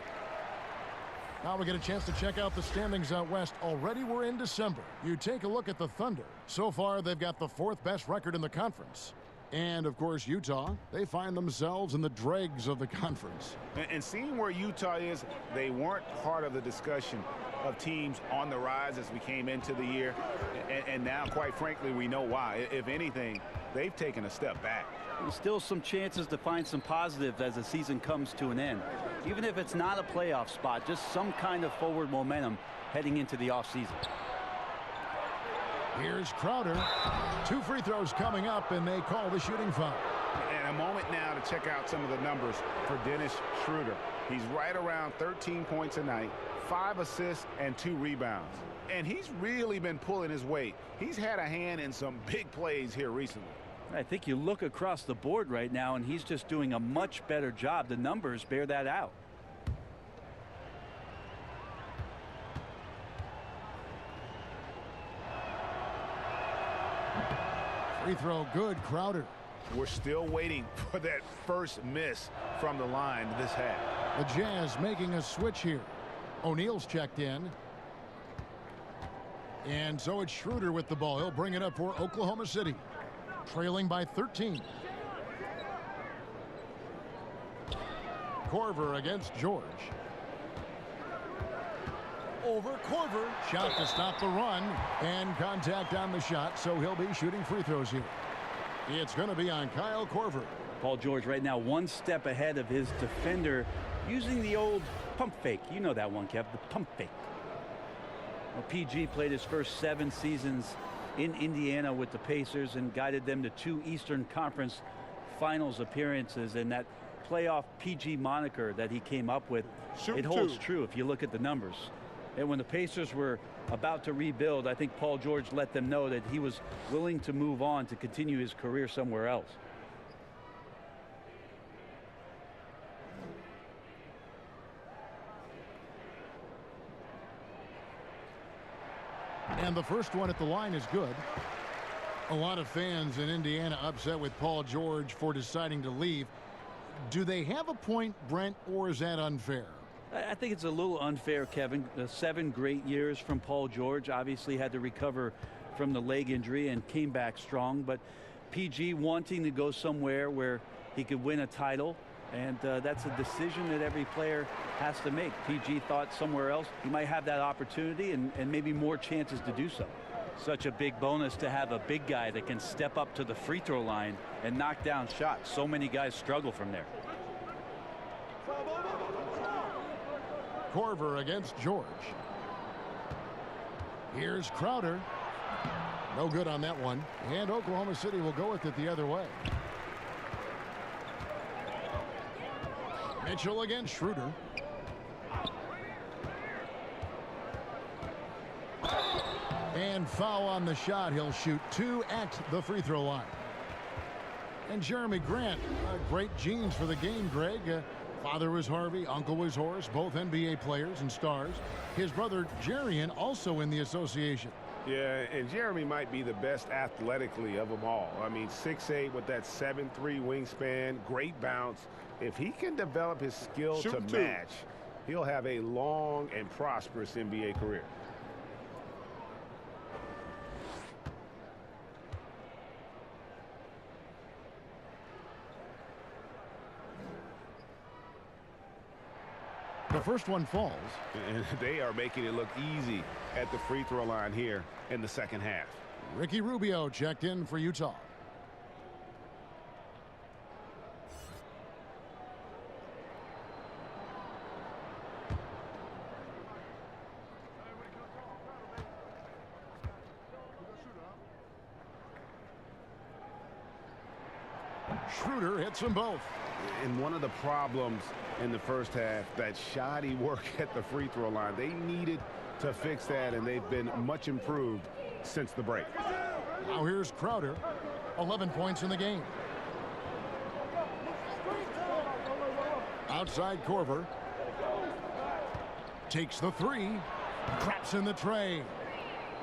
Now we get a chance to check out the standings out west. Already we're in December. You take a look at the Thunder. So far, they've got the 4th best record in the conference. And, of course, Utah, they find themselves in the dregs of the conference. And seeing where Utah is, they weren't part of the discussion of teams on the rise as we came into the year. And now, quite frankly, we know why. If anything, they've taken a step back. There's still some chances to find some positives as the season comes to an end. Even if it's not a playoff spot, just some kind of forward momentum heading into the offseason. Here's Crowder. 2 free throws coming up, and they call the shooting foul. And a moment now to check out some of the numbers for Dennis Schroeder. He's right around 13 points a night, 5 assists, and 2 rebounds. And he's really been pulling his weight. He's had a hand in some big plays here recently. I think you look across the board right now, and he's just doing a much better job. The numbers bear that out. Free throw good, Crowder. We're still waiting for that first miss from the line this half. The Jazz making a switch here. O'Neal's checked in. And so it's Schroeder with the ball. He'll bring it up for Oklahoma City. Trailing by 13. Corver against George. Over Corver. Shot to stop the run. And contact on the shot, so he'll be shooting free throws here. It's going to be on Kyle Corver. Paul George right now 1 step ahead of his defender, using the old pump fake. You know that one, Kev, the pump fake. Well, PG played his first 7 seasons in Indiana with the Pacers and guided them to 2 Eastern Conference Finals appearances. And that playoff PG moniker that he came up with, it holds true if you look at the numbers. And when the Pacers were about to rebuild, I think Paul George let them know that he was willing to move on to continue his career somewhere else. And the first one at the line is good. A lot of fans in Indiana upset with Paul George for deciding to leave. Do they have a point, Brent, or is that unfair? I think it's a little unfair, Kevin. 7 great years from Paul George. Obviously had to recover from the leg injury and came back strong. But PG wanting to go somewhere where he could win a title. And that's a decision that every player has to make. PG thought somewhere else he might have that opportunity and maybe more chances to do so. Such a big bonus to have a big guy that can step up to the free throw line and knock down shots. So many guys struggle from there. Corver against George. Here's Crowder. No good on that one. And Oklahoma City will go with it the other way. Mitchell against Schroeder. And foul on the shot. He'll shoot 2 at the free throw line. And Jeremy Grant, great genes for the game, Greg. Father was Harvey, uncle was Horace, both NBA players and stars. His brother Jarian also in the association. Yeah, and Jeremy might be the best athletically of them all. I mean, 6'8" with that 7'3" wingspan, great bounce. If he can develop his skill to match, he'll have a long and prosperous NBA career. The first one falls. And they are making it look easy at the free throw line here in the second half. Ricky Rubio checked in for Utah. Schroeder hits them both. And one of the problems in the first half, that shoddy work at the free throw line. They needed to fix that, and they've been much improved since the break. Now here's Crowder. 11 points in the game. Outside Korver. Takes the three. Craps in the tray.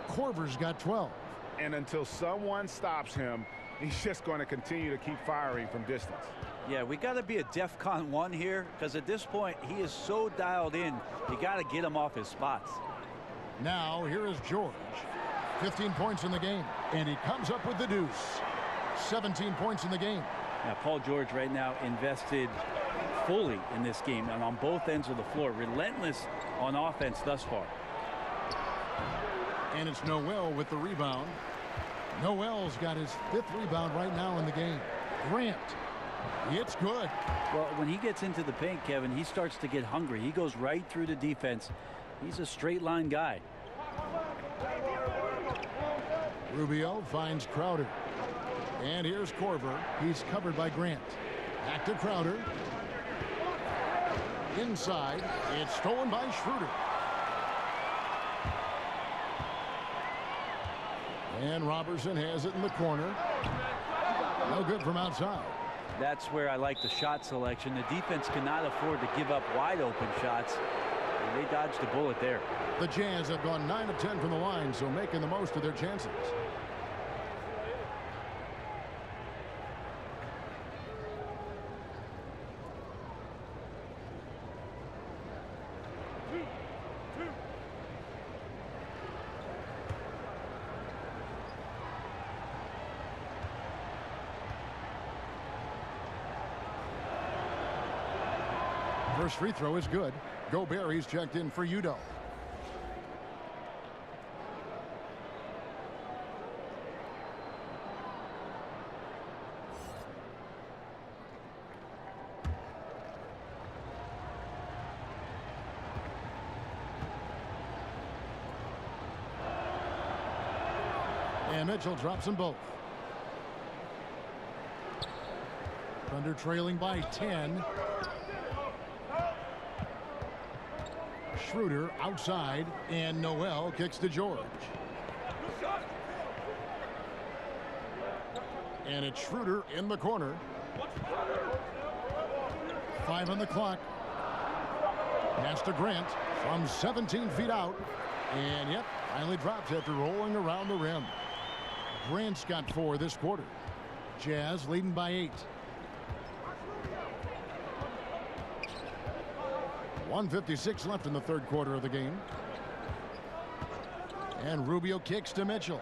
Korver's got 12. And until someone stops him, he's just going to continue to keep firing from distance. Yeah, we got to be a DEFCON 1 here, because at this point, he is so dialed in, you got to get him off his spots. Now, here is George. 15 points in the game, and he comes up with the deuce. 17 points in the game. Now, Paul George right now invested fully in this game and on both ends of the floor. Relentless on offense thus far. And it's Noel with the rebound. Noel's got his 5th rebound right now in the game. Grant. It's good. Well, when he gets into the paint, Kevin, he starts to get hungry. He goes right through the defense. He's a straight line guy. Rubio finds Crowder. And here's Korver. He's covered by Grant. Back to Crowder. Inside. It's stolen by Schroeder. And Robertson has it in the corner. No good from outside. That's where I like the shot selection. The defense cannot afford to give up wide open shots. And they dodged a bullet there. The Jazz have gone 9 of 10 from the line, so making the most of their chances. First free throw is good. Gobert, he's checked in for Udo. And Mitchell drops them both. Thunder trailing by 10. Schroeder outside, and Noel kicks to George. And it's Schroeder in the corner. 5 on the clock. Pass to Grant from 17 feet out. And yep, finally drops after rolling around the rim. Grant's got 4 this quarter. Jazz leading by 8. 1:56 left in the third quarter of the game. And Rubio kicks to Mitchell.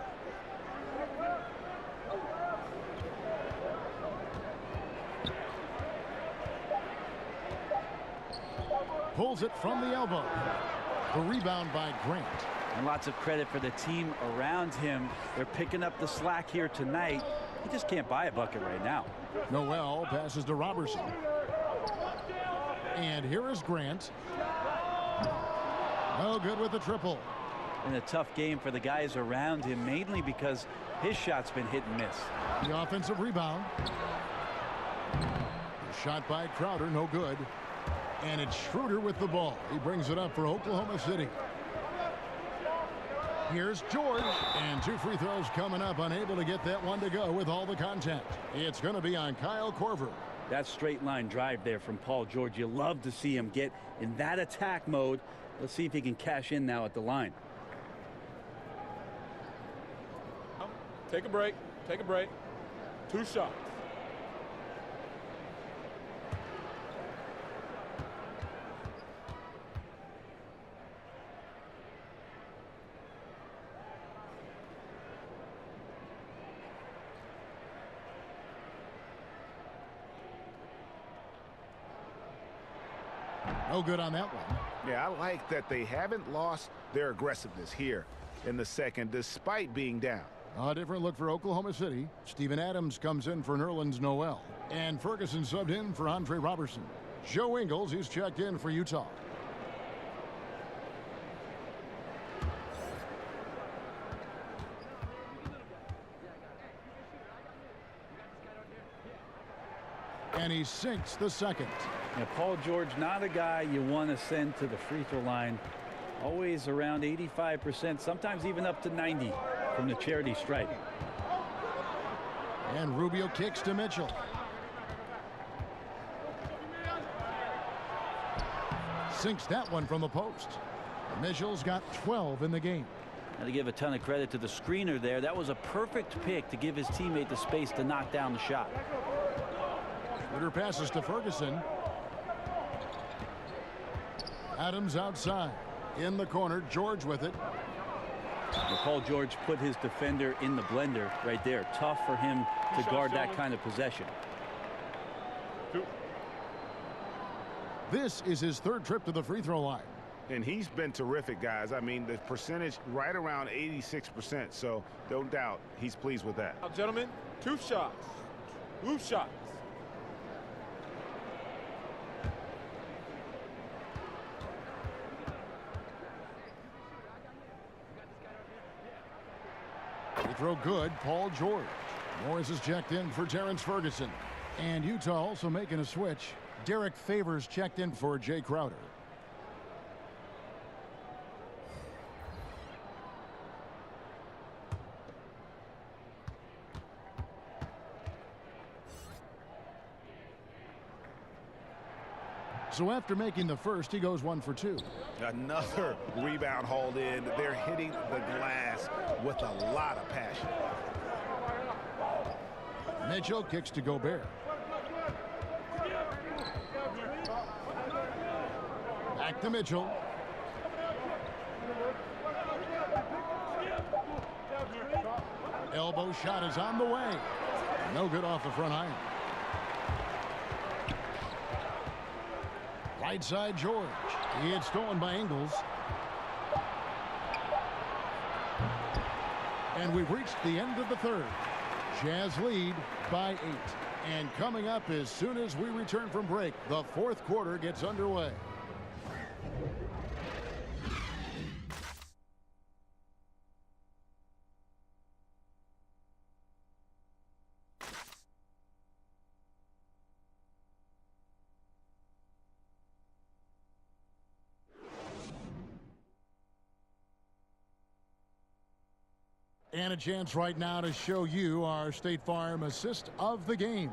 Pulls it from the elbow. The rebound by Grant. And lots of credit for the team around him. They're picking up the slack here tonight. He just can't buy a bucket right now. Noel passes to Robertson. And here is Grant. No good with the triple. And a tough game for the guys around him, mainly because his shot's been hit and miss. The offensive rebound. The shot by Crowder, no good. And it's Schroeder with the ball. He brings it up for Oklahoma City. Here's George. And 2 free throws coming up. Unable to get that one to go with all the contact. It's going to be on Kyle Korver. That straight line drive there from Paul George. You love to see him get in that attack mode. Let's see if he can cash in now at the line. Take a break. Take a break. 2 shots. No good on that one. Yeah, I like that they haven't lost their aggressiveness here in the second, despite being down. A different look for Oklahoma City. Steven Adams comes in for Nerlens Noel. And Ferguson subbed in for Andre Robertson. Joe Ingles, he's checked in for Utah. And he sinks the second. Yeah, Paul George, not a guy you want to send to the free throw line. Always around 85%, sometimes even up to 90 from the charity stripe. And Rubio kicks to Mitchell. Sinks that one from the post. Mitchell's got 12 in the game. Now to give a ton of credit to the screener there. That was a perfect pick to give his teammate the space to knock down the shot. Schroeder passes to Ferguson. Adams outside. In the corner, George with it. Paul George put his defender in the blender right there. Tough for him to guard that kind of possession. This is his third trip to the free throw line. And he's been terrific, guys. I mean, the percentage right around 86%. So no doubt he's pleased with that. Now, gentlemen, 2 shots. 2 shots. Free throw good, Paul George. Morris is checked in for Terrence Ferguson. And Utah also making a switch. Derek Favors checked in for Jay Crowder. So after making the first, he goes 1 for 2. Another rebound hauled in. They're hitting the glass with a lot of passion. Mitchell kicks to Gobert. Back to Mitchell. Elbow shot is on the way. No good off the front iron. Right side, George. He had stolen by Ingles. And we've reached the end of the third. Jazz lead by 8. And coming up as soon as we return from break, the fourth quarter gets underway. And a chance right now to show you our State Farm assist of the game.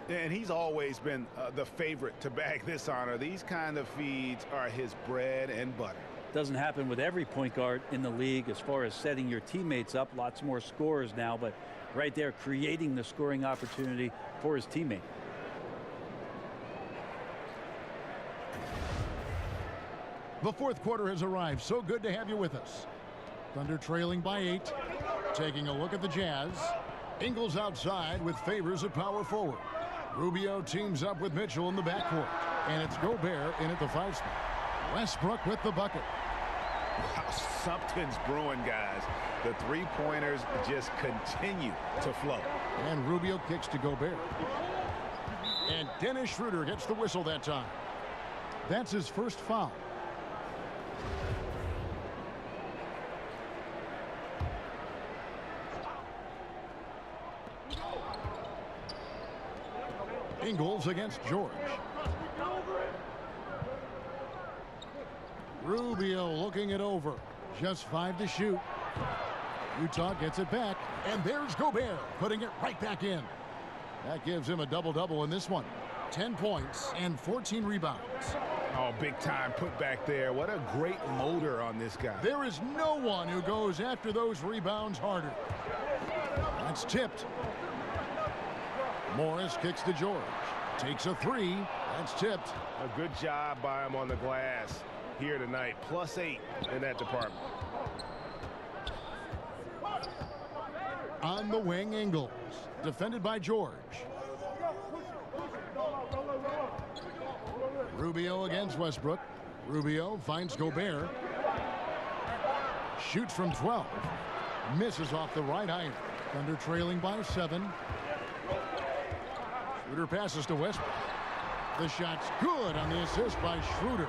And he's always been the favorite to bag this honor. These kind of feeds are his bread and butter. Doesn't happen with every point guard in the league as far as setting your teammates up. Lots more scorers now, but right there creating the scoring opportunity for his teammate. The fourth quarter has arrived. So good to have you with us. Thunder trailing by 8. Taking a look at the Jazz. Ingles outside with Favors at power forward. Rubio teams up with Mitchell in the backcourt. And it's Gobert in at the 5 spot. Westbrook with the bucket. Wow, something's brewing, guys. The three-pointers just continue to flow. And Rubio kicks to Gobert. And Dennis Schroeder gets the whistle that time. That's his first foul. Ingles against George. Rubio looking it over. Just 5 to shoot. Utah gets it back. And there's Gobert putting it right back in. That gives him a double-double in this one. 10 points and 14 rebounds. Oh, big time put back there. What a great motor on this guy. There is no one who goes after those rebounds harder. That's tipped. Morris kicks to George. Takes a 3. That's tipped. A good job by him on the glass here tonight. +8 in that department. On the wing, Ingles. Defended by George. Rubio against Westbrook. Rubio finds Gobert. Shoots from 12. Misses off the right iron. Thunder trailing by 7. Schroeder passes to Westbrook. The shot's good on the assist by Schroeder.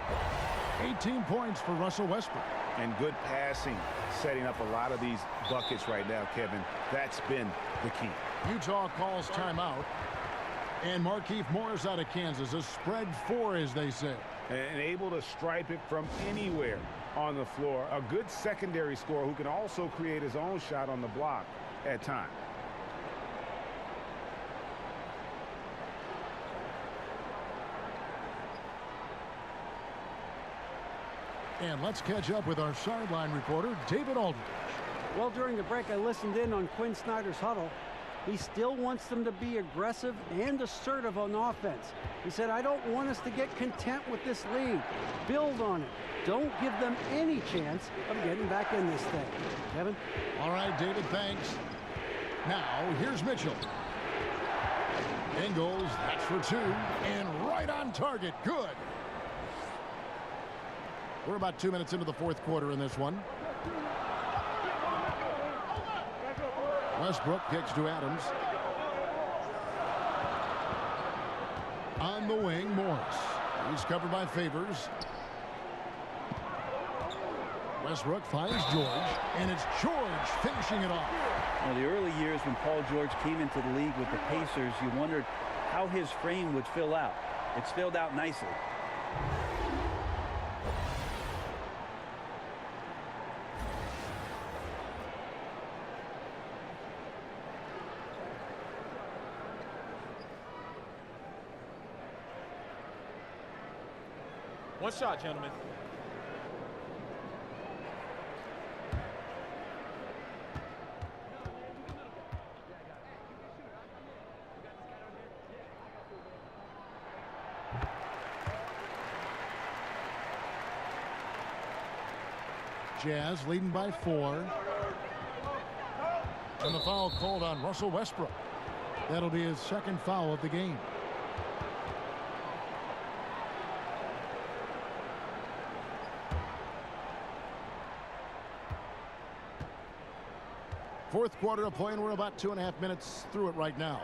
18 points for Russell Westbrook. And good passing, setting up a lot of these buckets right now, Kevin. That's been the key. Utah calls timeout. And Markieff Morris out of Kansas, a spread 4, as they say. And able to stripe it from anywhere on the floor. A good secondary scorer who can also create his own shot on the block at times. And let's catch up with our sideline reporter, David Aldridge. Well, during the break, I listened in on Quinn Snyder's huddle. He still wants them to be aggressive and assertive on offense. He said, I don't want us to get content with this lead. Build on it. Don't give them any chance of getting back in this thing. Kevin? All right, David, thanks. Now, here's Mitchell. Ingles, that's for 2, and right on target. Good. We're about 2 minutes into the fourth quarter in this one. Westbrook kicks to Adams. On the wing, Morris. He's covered by Favors. Westbrook finds George, and it's George finishing it off. Now, the early years when Paul George came into the league with the Pacers, you wondered how his frame would fill out. It's filled out nicely. One shot, gentlemen. Jazz leading by 4. And the foul called on Russell Westbrook. That'll be his second foul of the game. Fourth quarter of play, and we're about 2.5 minutes through it right now.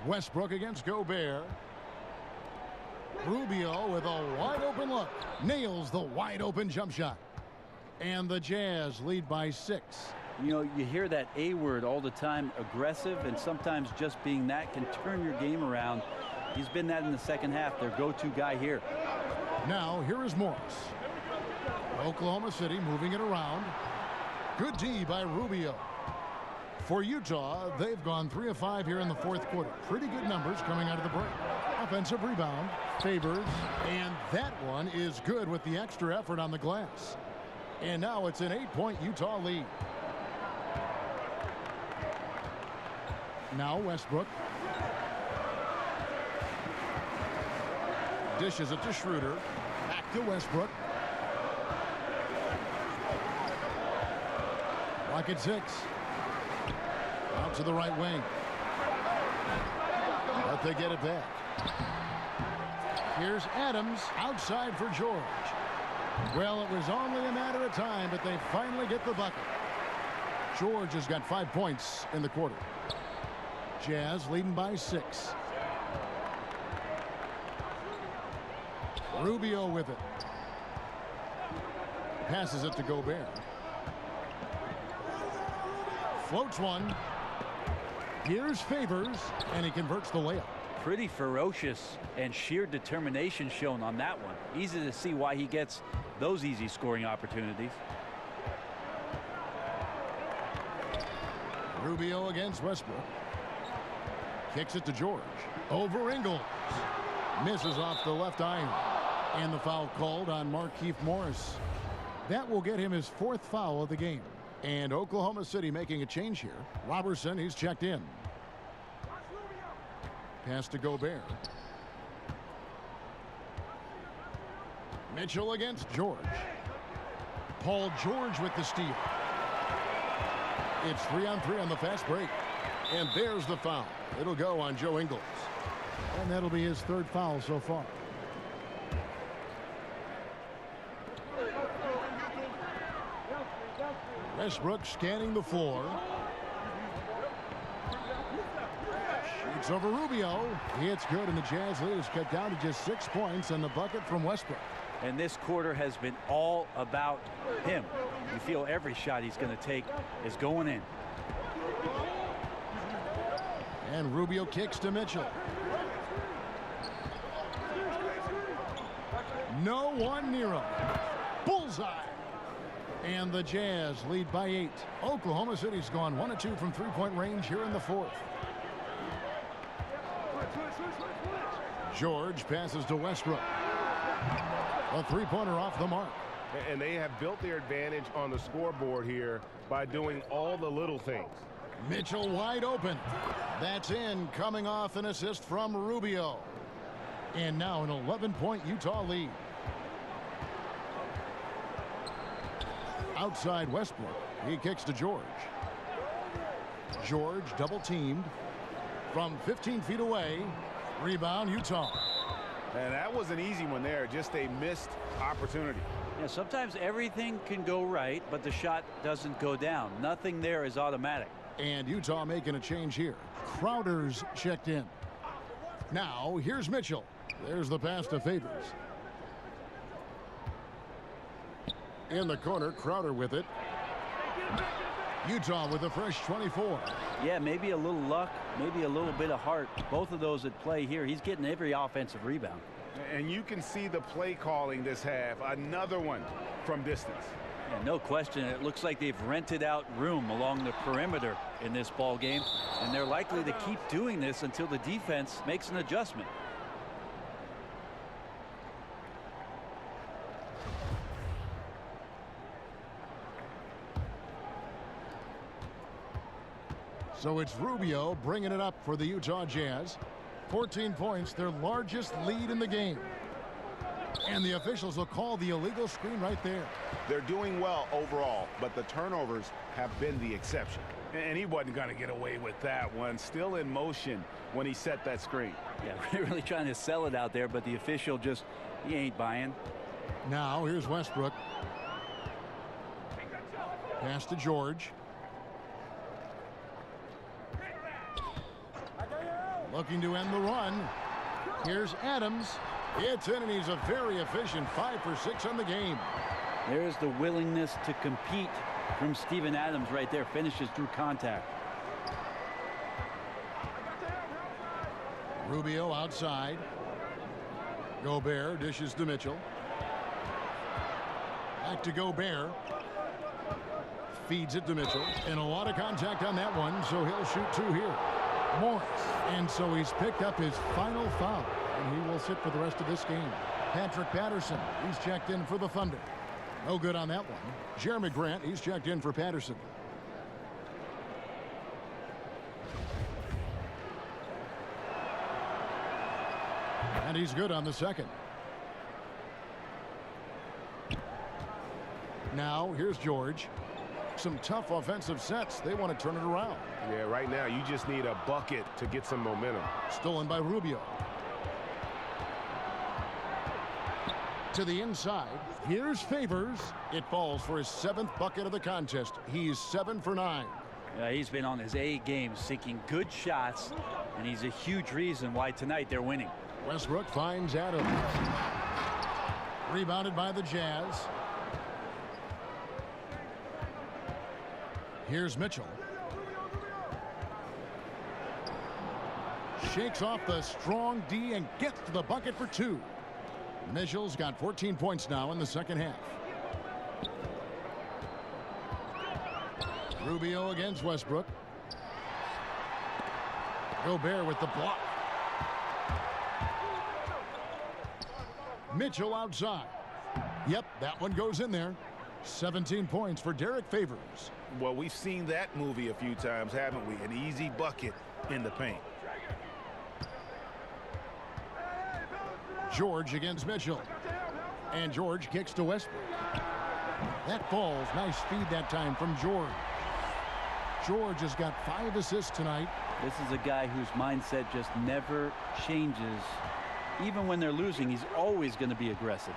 Westbrook against Gobert. Rubio with a wide open look. Nails the wide open jump shot. And the Jazz lead by 6. You know, you hear that A word all the time, aggressive, and sometimes just being that can turn your game around. He's been that in the second half, their go-to guy here. Now, here is Morris. Oklahoma City moving it around. Good D by Rubio. For Utah, they've gone 3 of 5 here in the fourth quarter. Pretty good numbers coming out of the break. Offensive rebound, Favors, and that one is good with the extra effort on the glass. And now it's an 8-point Utah lead. Now Westbrook. Dishes it to Schroeder. Back to Westbrook. Rocket 6. Out to the right wing. But they get it back. Here's Adams outside for George. Well, it was only a matter of time, but they finally get the bucket. George has got 5 points in the quarter. Jazz leading by 6. Rubio with it. Passes it to Gobert. Floats one. Here's Favors, and he converts the layup. Pretty ferocious and sheer determination shown on that one. Easy to see why he gets those easy scoring opportunities. Rubio against Westbrook. Kicks it to George. Over Ingles. Misses off the left iron. And the foul called on Markieff Morris. That will get him his 4th foul of the game. And Oklahoma City making a change here. Robertson, he's checked in. Pass to Gobert. Mitchell against George. Paul George with the steal. It's 3-on-3 on the fast break. And there's the foul. It'll go on Joe Ingles. And that'll be his 3rd foul so far. Westbrook scanning the floor. Shoots over Rubio. It's good, and the Jazz lead is cut down to just 6 points, and the bucket from Westbrook. And this quarter has been all about him. You feel every shot he's going to take is going in. And Rubio kicks to Mitchell. No one near him. Bullseye. And the Jazz lead by 8. Oklahoma City's gone 1 of 2 from three-point range here in the fourth. George passes to Westbrook. A three-pointer off the mark. And they have built their advantage on the scoreboard here by doing all the little things. Mitchell wide open. That's in, coming off an assist from Rubio. And now an 11-point Utah lead. Outside Westbrook. He kicks to George. George double teamed from 15 feet away. Rebound Utah. And that was an easy one there. Just a missed opportunity. Yeah, sometimes everything can go right, but the shot doesn't go down. Nothing there is automatic. And Utah making a change here. Crowder's checked in. Now here's Mitchell. There's the pass to Favors. In the corner, Crowder with it. Utah with a fresh 24. Yeah, maybe a little luck, maybe a little bit of heart. Both of those at play here. He's getting every offensive rebound. And you can see the play calling this half. Another one from distance. Yeah, no question. It looks like they've rented out room along the perimeter in this ball game, and they're likely to keep doing this until the defense makes an adjustment. So it's Rubio bringing it up for the Utah Jazz. 14 points, their largest lead in the game. And the officials will call the illegal screen right there. They're doing well overall, but the turnovers have been the exception. And he wasn't going to get away with that one. Still in motion when he set that screen. Yeah, really trying to sell it out there, but the official just, he ain't buying. Now here's Westbrook. Pass to George. Looking to end the run. Here's Adams. It's in, and he's a very efficient 5 for 6 on the game. There's the willingness to compete from Steven Adams right there. Finishes through contact. Rubio outside. Gobert dishes to Mitchell. Back to Gobert. Feeds it to Mitchell. And a lot of contact on that one, so he'll shoot 2 here. Morris. And so he's picked up his final foul, and he will sit for the rest of this game. Patrick Patterson, he's checked in for the Thunder. No good on that one. Jeremy Grant, he's checked in for Patterson. And he's good on the second. Now here's George. Some tough offensive sets. They want to turn it around. Yeah, right now you just need a bucket to get some momentum. Stolen by Rubio. To the inside. Here's Favors. It falls for his 7th bucket of the contest. He's 7 for 9. Yeah, he's been on his A game, sinking good shots, and he's a huge reason why tonight they're winning. Westbrook finds Adams. Rebounded by the Jazz. Here's Mitchell. Shakes off the strong D and gets to the bucket for 2. Mitchell's got 14 points now in the second half. Rubio against Westbrook. Gobert with the block. Mitchell outside. Yep, that one goes in there. 17 points for Derek Favors. Well, we've seen that movie a few times, haven't we? An easy bucket in the paint. George against Mitchell. And George kicks to Westbrook. That falls. Nice feed that time from George. George has got 5 assists tonight. This is a guy whose mindset just never changes. Even when they're losing, he's always going to be aggressive.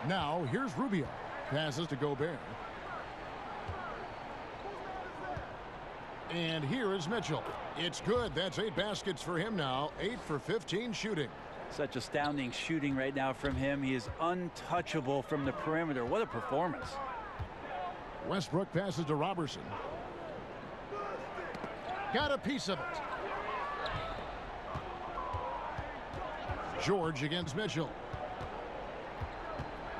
Now, here's Rubio. Passes to Gobert. And here is Mitchell. It's good. That's 8 baskets for him now. 8 for 15 shooting. Such astounding shooting right now from him. He is untouchable from the perimeter. What a performance. Westbrook passes to Robertson. Got a piece of it. George against Mitchell.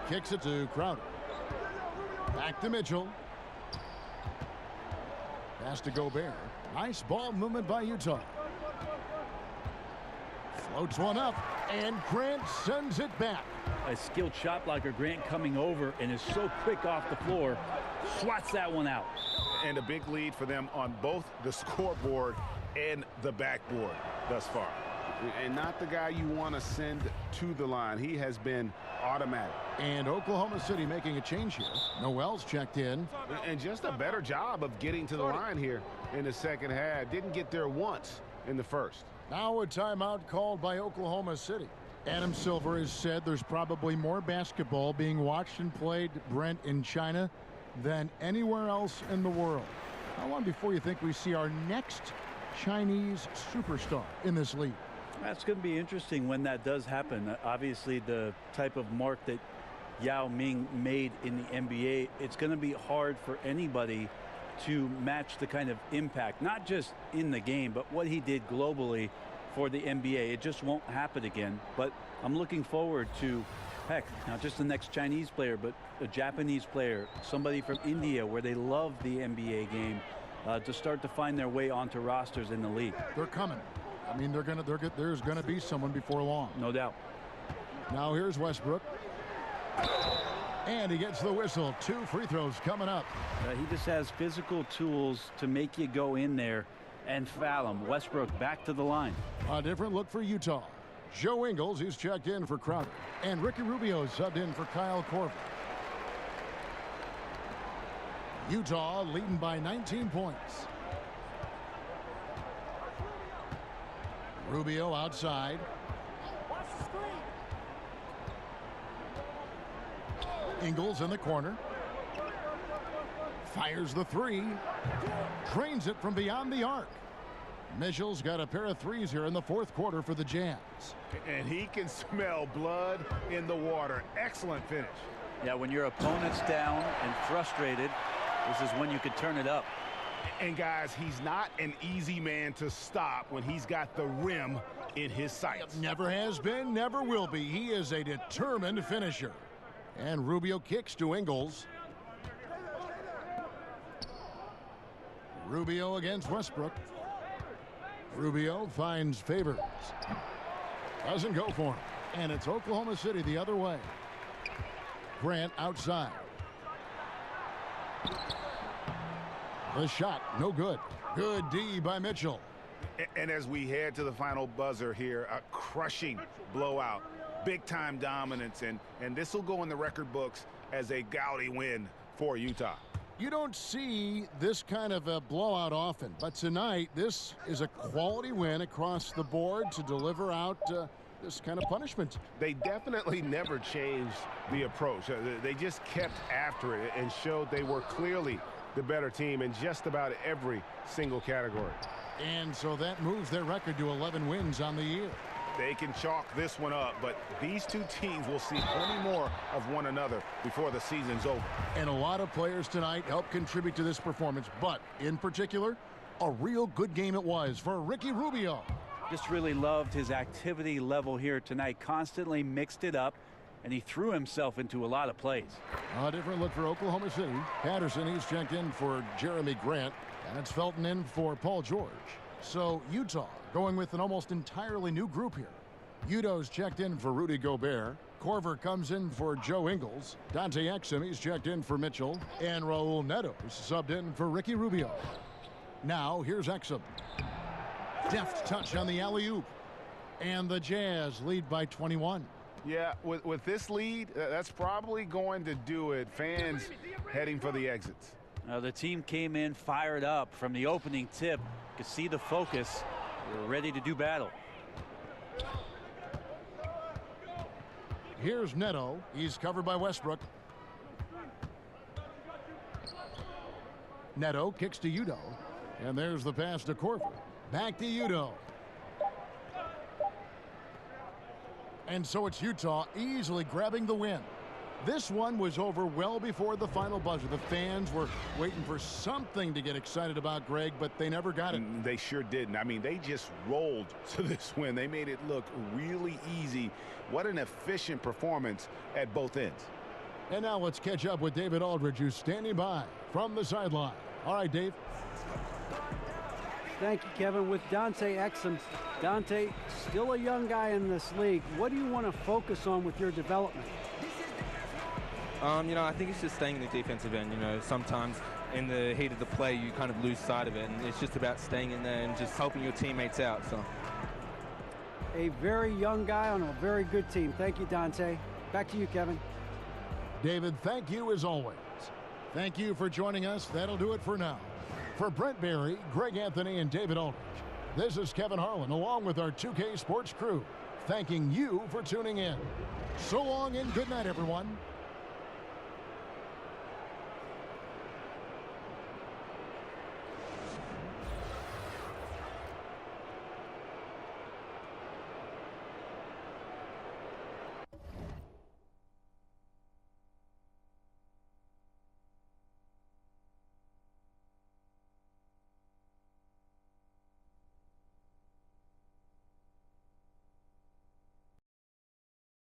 Kicks it to Crowder. Back to Mitchell. Pass to Gobert. Nice ball movement by Utah. Floats one up, and Grant sends it back. A skilled shot blocker, Grant, coming over and is so quick off the floor. Swats that one out. And a big lead for them on both the scoreboard and the backboard thus far. And not the guy you want to send to the line. He has been automatic. And Oklahoma City making a change here. Noel's checked in. And just a better job of getting to the line here in the second half. Didn't get there once in the first. Now a timeout called by Oklahoma City. Adam Silver has said there's probably more basketball being watched and played, Brent, in China than anywhere else in the world. How long before you think we see our next Chinese superstar in this league? That's going to be interesting when that does happen. Obviously, the type of mark that Yao Ming made in the NBA, it's going to be hard for anybody to match the kind of impact, not just in the game, but what he did globally for the NBA. It just won't happen again. But I'm looking forward to, heck, not just the next Chinese player, but a Japanese player, somebody from India where they love the NBA game, to start to find their way onto rosters in the league. They're coming. I mean, there's gonna be someone before long. No doubt. Now here's Westbrook. And he gets the whistle. 2 free throws coming up. He just has physical tools to make you go in there and foul him. Westbrook back to the line. A different look for Utah. Joe Ingles, who's checked in for Crowder. And Ricky Rubio subbed in for Kyle Korver. Utah leading by 19 points. Rubio outside. Ingles in the corner. Fires the 3. Drains it from beyond the arc. Mitchell's got a pair of threes here in the fourth quarter for the Jazz. And he can smell blood in the water. Excellent finish. Yeah, when your opponent's down and frustrated, this is when you could turn it up. And guys, he's not an easy man to stop when he's got the rim in his sights. Never has been, never will be. He is a determined finisher. And Rubio kicks to Ingles. Rubio against Westbrook. Rubio finds Favors. Doesn't go for him. And it's Oklahoma City the other way. Grant outside. The shot, no good. Good D by Mitchell. And as we head to the final buzzer here, a crushing blowout. Big-time dominance, and this will go in the record books as a gaudy win for Utah. You don't see this kind of a blowout often, but tonight this is a quality win across the board to deliver out this kind of punishment. They definitely never changed the approach. They just kept after it and showed they were clearly the better team in just about every single category. And so that moves their record to 11 wins on the year. They can chalk this one up, but these two teams will see plenty more of one another before the season's over. And a lot of players tonight helped contribute to this performance, but in particular, a real good game it was for Ricky Rubio. Just really loved his activity level here tonight. Constantly mixed it up, and he threw himself into a lot of plays. A different look for Oklahoma City. Patterson, he's checked in for Jeremy Grant, and it's Felton in for Paul George. So Utah going with an almost entirely new group here. Udo's checked in for Rudy Gobert. Korver comes in for Joe Ingles. Dante Exum, he's checked in for Mitchell. And Raul Neto subbed in for Ricky Rubio. Now here's Exum. Deft touch on the alley-oop. And the Jazz lead by 21. Yeah, with this lead, that's probably going to do it. Fans heading for the exits. The team came in fired up from the opening tip. You could see the focus. They're ready to do battle. Here's Neto. He's covered by Westbrook. Neto kicks to Udo. And there's the pass to Korver. Back to Udo. And so it's Utah easily grabbing the win. This one was over well before the final buzzer. The fans were waiting for something to get excited about, Greg, but they never got it. They sure didn't. I mean, they just rolled to this win. They made it look really easy. What an efficient performance at both ends. And now let's catch up with David Aldridge, who's standing by from the sideline. All right, Dave. Thank you, Kevin. With Dante Exum, Dante, still a young guy in this league. What do you want to focus on with your development? You know, I think it's just staying in the defensive end. You know, sometimes in the heat of the play, you kind of lose sight of it, and it's just about staying in there and just helping your teammates out. So, a very young guy on a very good team. Thank you, Dante. Back to you, Kevin. David, thank you as always. Thank you for joining us. That'll do it for now. For Brent Barry, Greg Anthony, and David Aldridge, this is Kevin Harlan along with our 2K Sports crew, thanking you for tuning in. So long and good night, everyone.